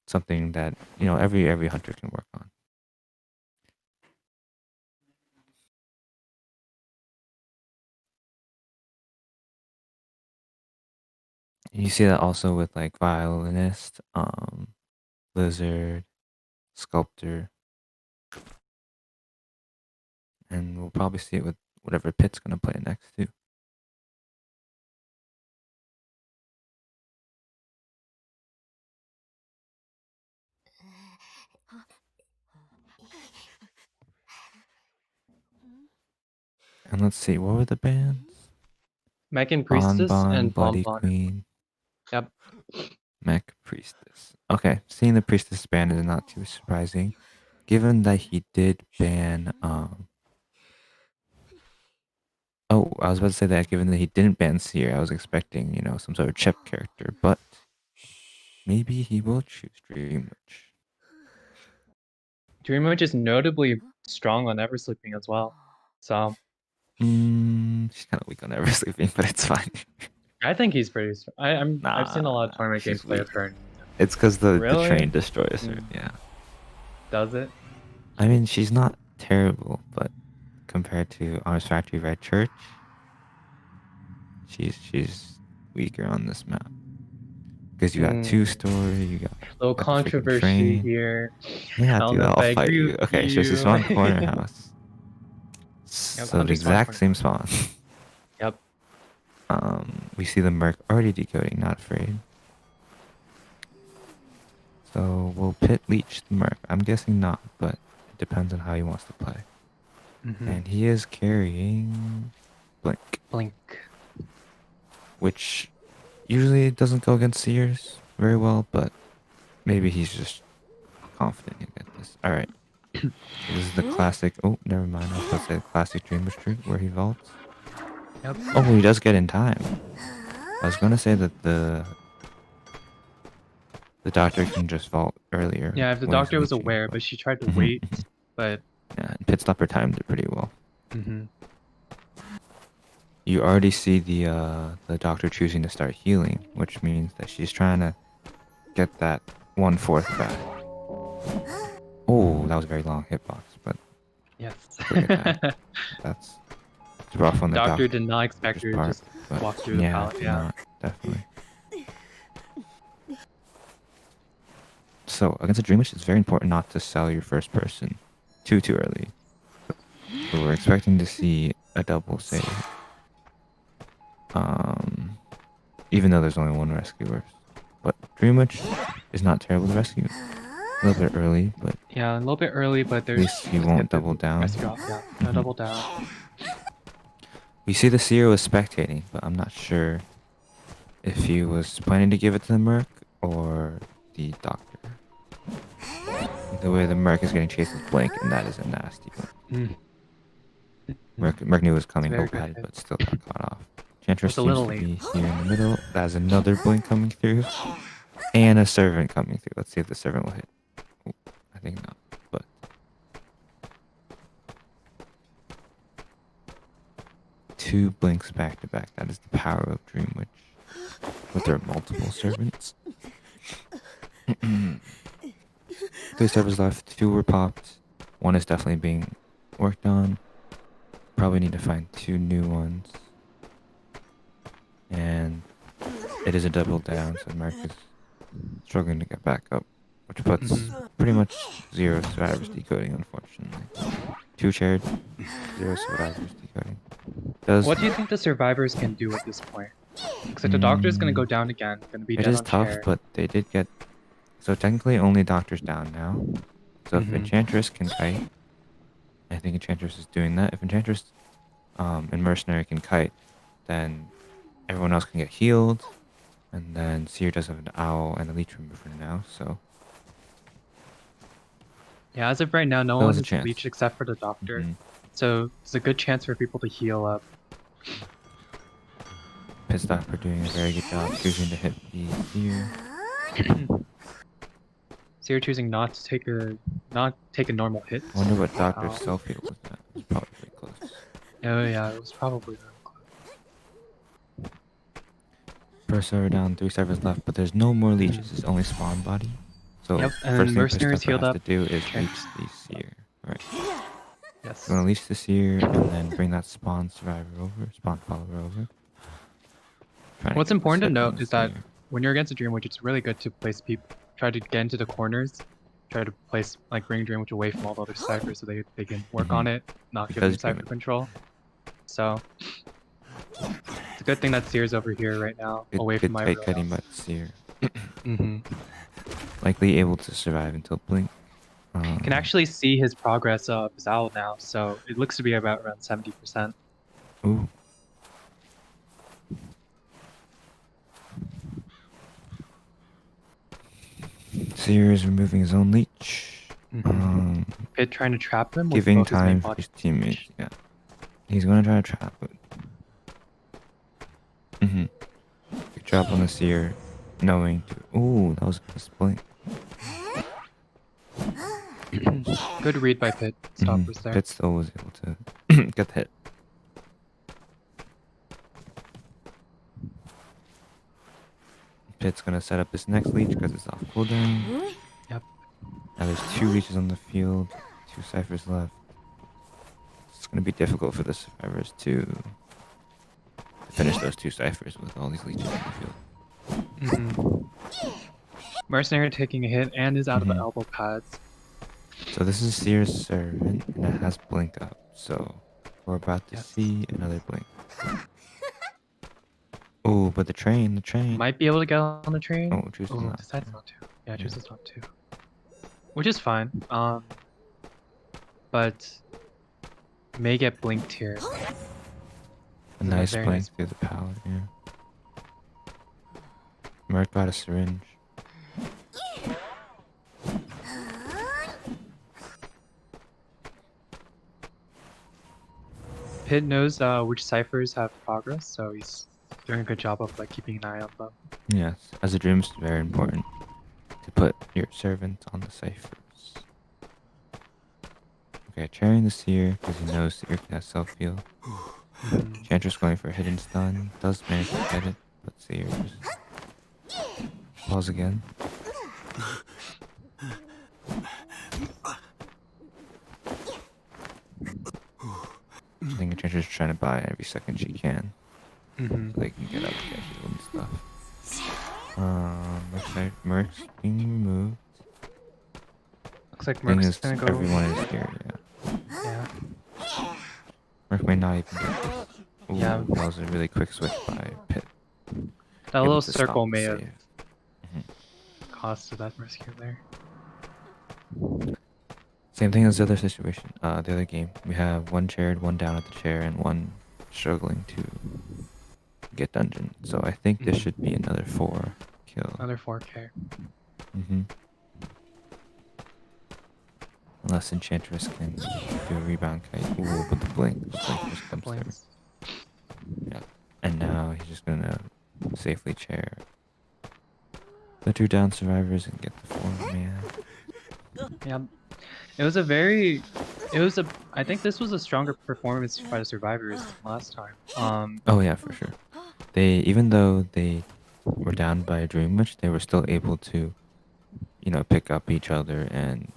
something that, you know, every hunter can work on. You see that also with like violinist, lizard, sculptor, and we'll probably see it with whatever Pit's gonna play next too. And let's see, what were the bands? Mech Priestess Bonbon, and Bloody Bonbon. Queen, Yep. Mech Priestess. Okay, seeing the Priestess ban is not too surprising, given that he did ban. Oh, I was about to say that given that he didn't ban Seer, I was expecting, you know, some sort of chip character, but maybe he will choose Dream Witch. Dream Witch is notably strong on Eversleeping as well. So She's kind of weak on Eversleeping, but it's fine. I think he's pretty strong. I've seen a lot of tournament she's gameplay weak. of her. It's because the Really? train destroys her. Yeah. Does it? I mean, she's not terrible, but compared to Arms Factory Red Church, she's weaker on this map. Because you got two story, you got Little the freaking controversy train. here. Yeah, I don't dude, know if I'll I fight agree you. with Okay, you. so she's one corner house. Yep, So the Hunter spawn exact corner. same spawn. Yep. We see the Merc already decoding, not afraid. So we'll pit leech the Merc. I'm guessing not, but it depends on how he wants to play. And he is carrying Blink. Blink. which usually doesn't go against Seers very well, but maybe he's just confident he'll get this. All right. So this is the classic. Oh, never mind. I was supposed to say the classic Dreamer Street where he vaults. Yep. Oh, he does get in time. I was gonna say that the doctor can just vault earlier. Yeah, if the when he's doctor was leeching, aware, but she tried to Mhm, wait, mhm. but Yeah, and Pit Stopper timed it pretty well. hmm You already see the doctor choosing to start healing, which means that she's trying to get that 1/4 back. Oh, that was a very long hitbox, but yes. quick attack. That's it's rough on the Doctor doctor. did not expect her to part, just but walk through the yeah, pallet. did Yeah. not, definitely. So against a Dream Witch, it's very important not to sell your first person too early. So we're expecting to see a double save. Even though there's only one rescuer. But Dream Witch is not terrible to rescue. A little bit early, but Yeah, a little bit early, but at there's least he won't double down. rescue off. Yeah, no double down. We see the Seer was spectating, but I'm not sure if he was planning to give it to the Merc or the Doctor. The way the Merc is getting chased with Blink, and that is a nasty one. Mm. Merc knew it was coming, Very hope good had it, hit. but still got caught off. Chantress It's a little seems to late. be here in the middle. That's another Blink coming through. And a Servant coming through. Let's see if the Servant will hit. Ooh, I think not, but... Two Blinks back to back. That is the power of Dream Witch. With their multiple Servants. 3 servers left. 2 were popped. 1 is definitely being worked on. Probably need to find 2 new ones. And it is a double down, so Mark is struggling to get back up, which puts pretty much 0 survivors decoding, unfortunately. 2 shared, 0 survivors decoding. What do you think the survivors can do at this point? Because the doctor's gonna go down again, gonna be It dead is on tough, chair. but they did get... So technically only Doctor's down now. So if Enchantress can kite, I think Enchantress is doing that. If Enchantress and Mercenary can kite, then everyone else can get healed. And then Seer does have an Owl and a Leech Remover now, so... Yeah, as of right now, no There one was a is chance. leech except for the doctor. Mhm. So it's a good chance for people to heal up. Pit Stopper doing a very good job choosing to hit the Seer. So you're choosing not to take a normal hit. I wonder what Doctor's Ow. self-heal was at. It was probably pretty close. Oh yeah, it was probably really close. First server down, 3 servers left, but there's no more leeches. It's only spawn body. So Yep, and first thing Pit Mercenary's Stopper healed has up. to do is Okay. leech the Seer. Right. Yes. You want to leech the Seer and then bring that spawn survivor over, spawn follower over. Trying What's get the important to stick on note the is that Seer. when you're against a Dream Witch, it's really good to place people, try to get into the corners, try to place, like, bring Dream Witch away from all the other ciphers so they can work on it, not give them Because Dream cipher Witch- control. So, it's a good thing that Seer's over here right now, away Good from my kite kiting by the Seer. Likely able to survive until Blink. Can actually see his progress of his owl now, so it looks to be about around 70%. Ooh. Seer is removing his own leech. Pit trying to trap him with Giving both his main time for body. his teammates. Yeah. He's gonna try to trap it. Good job on the Seer. Knowing to... Ooh, that was a blink. Good read by Pit. Stoppers there. Pit still was able to get the hit. Pit's gonna set up his next leech because it's off cooldown. Yep. Now there's 2 leeches on the field, 2 ciphers left. It's gonna be difficult for the survivors to finish those 2 ciphers with all these leeches on the field. Mercenary taking a hit and is out of the elbow pads. So this is Seer's servant, and it has blink up. So we're about to see another blink. Oh, but the train. Might be able to get on the train. Oh, chooses not. Decides not to. Yeah, chooses not to. Which is fine. But may get blinked here. A nice very blink nice through the pallet, yeah. Merc got a syringe. Pit knows which ciphers have progress, so he's doing a good job of like keeping an eye on them. Yes, as a dream, it's very important to put your servant on the ciphers. Okay, Cherry the Seer because he knows Seer can have self-heal. Chantress going for a hidden stun. Does manage to get it, but Seer just falls again. I think Chantress is trying to buy every second she can. So they can get up to get healed and stuff. Looks like Merc's being removed. Looks like Thing Merc's is, gonna go. everyone is here, yeah. Yeah. Merc may not even get this. Ooh, Yeah. that was a really quick switch by Pit. That Able little to circle stop the may have save. costed that rescue there. Same thing as the other situation, the other game. We have one chaired, one down at the chair, and one struggling to get dungeon. So I think this should be another 4 kill. Another 4K. Unless Enchantress can do a rebound kite. Ooh, but the blink just comes through. Blinks. Yeah. And now he's just gonna safely chair the 2 down survivors and get the 4 man. Yeah. I think this was a stronger performance by the survivors than last time. Oh yeah, for sure. Even though they were down by a Dream Witch, they were still able to, pick up each other and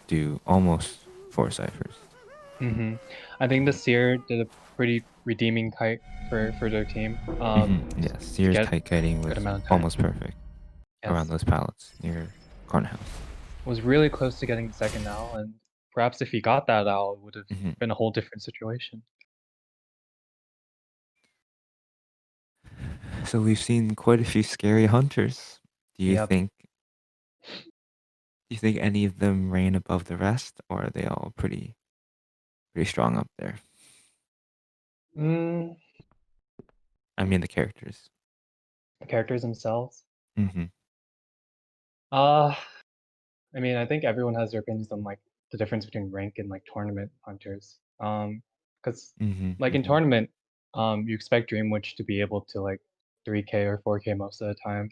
do almost 4 ciphers. I think the Seer did a pretty redeeming kite for their team. Yes, Seer's get kite kiting was amount of time. almost perfect around those pallets near Corner House. Was really close to getting the second owl, and perhaps if he got that owl, it would have been a whole different situation. So we've seen quite a few scary hunters. Do you think any of them reign above the rest, or are they all pretty strong up there? I mean the characters. The characters themselves. Mm-hmm. I mean, I think everyone has their opinions on like the difference between rank and like tournament hunters. Because like in tournament, you expect Dream Witch to be able to like 3K or 4K most of the time.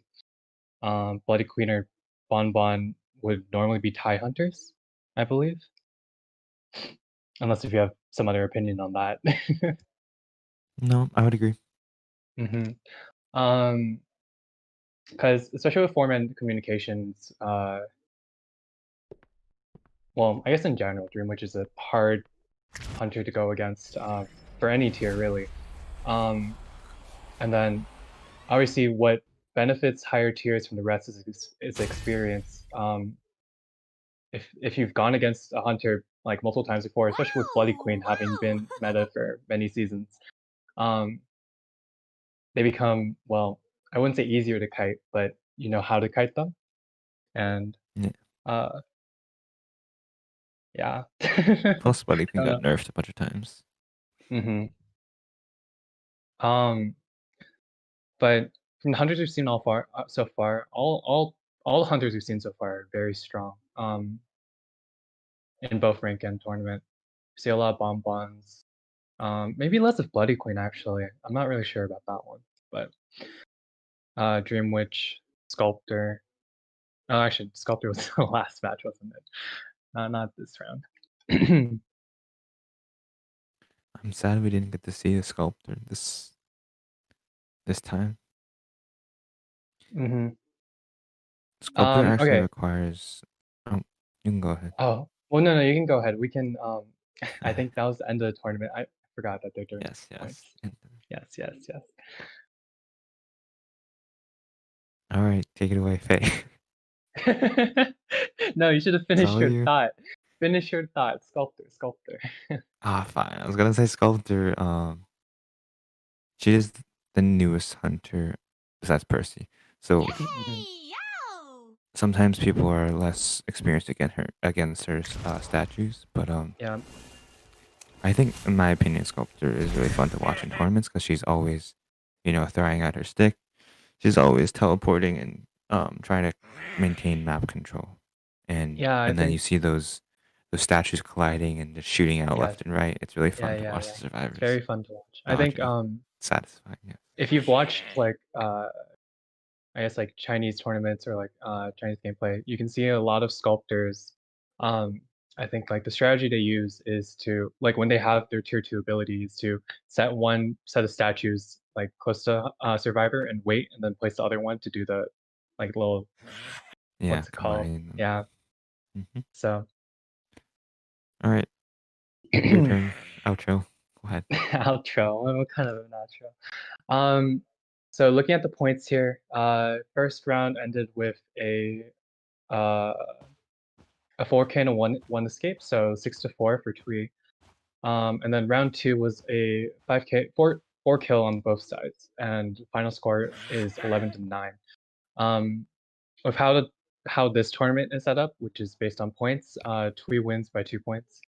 Bloody Queen or Bonbon would normally be tie hunters, I believe. Unless if you have some other opinion on that. No, I would agree. Because especially with four-man communications, well, I guess in general, Dream Witch is a hard hunter to go against for any tier, really. And then, obviously, what benefits higher tiers from the rest is experience. If you've gone against a hunter like multiple times before, especially with Bloody Queen having been meta for many seasons, they become, well, I wouldn't say easier to kite, but you know how to kite them. And yeah. Plus, Bloody Queen got nerfed a bunch of times. But from the hunters we've seen so far, all the hunters we've seen so far are very strong. In both rank and tournament, we see a lot of bonbons. Maybe less of Bloody Queen actually. I'm not really sure about that one, but Dream Witch, Sculptor. Oh, actually, Sculptor was the last match, wasn't it? Not this round. I'm sad we didn't get to see the Sculptor this time. Sculptor actually requires. Oh, you can go ahead. Oh, well, no, you can go ahead. We can. I think that was the end of the tournament. I forgot that they're doing points. Yes. All right, take it away, Faye. No, you should have finished your thought. Finish your thought, Sculptor. Fine. I was gonna say Sculptor. She is the newest hunter besides Percy. So sometimes people are less experienced against her statues, but yeah. I think, in my opinion, Sculptor is really fun to watch in tournaments because she's always, throwing out her stick, she's always teleporting and trying to maintain map control. And Yeah, I and then you think see those statues colliding and just shooting out yeah, left and right. It's really yeah, fun to yeah, watch yeah. the It's survivors very fun to watch. I think dodging. Satisfying. Yeah. if you've watched like I guess like Chinese tournaments or like Chinese gameplay, you can see a lot of sculptors. I think like the strategy they use is to like when they have their tier 2 abilities to set one set of statues like close to survivor and wait, and then place the other one to do the like little Yeah. what's it called? Combine them. Yeah. Mhm. So All right. Your turn. Outro. Go ahead. outro. What kind of an outro? So looking at the points here, first round ended with a 4K and a one escape, so 6-4 for Twee. And then round 2 was a 5K, four kill on both sides, and final score is 11-9. With how this tournament is set up, which is based on points, Twee wins by 2 points.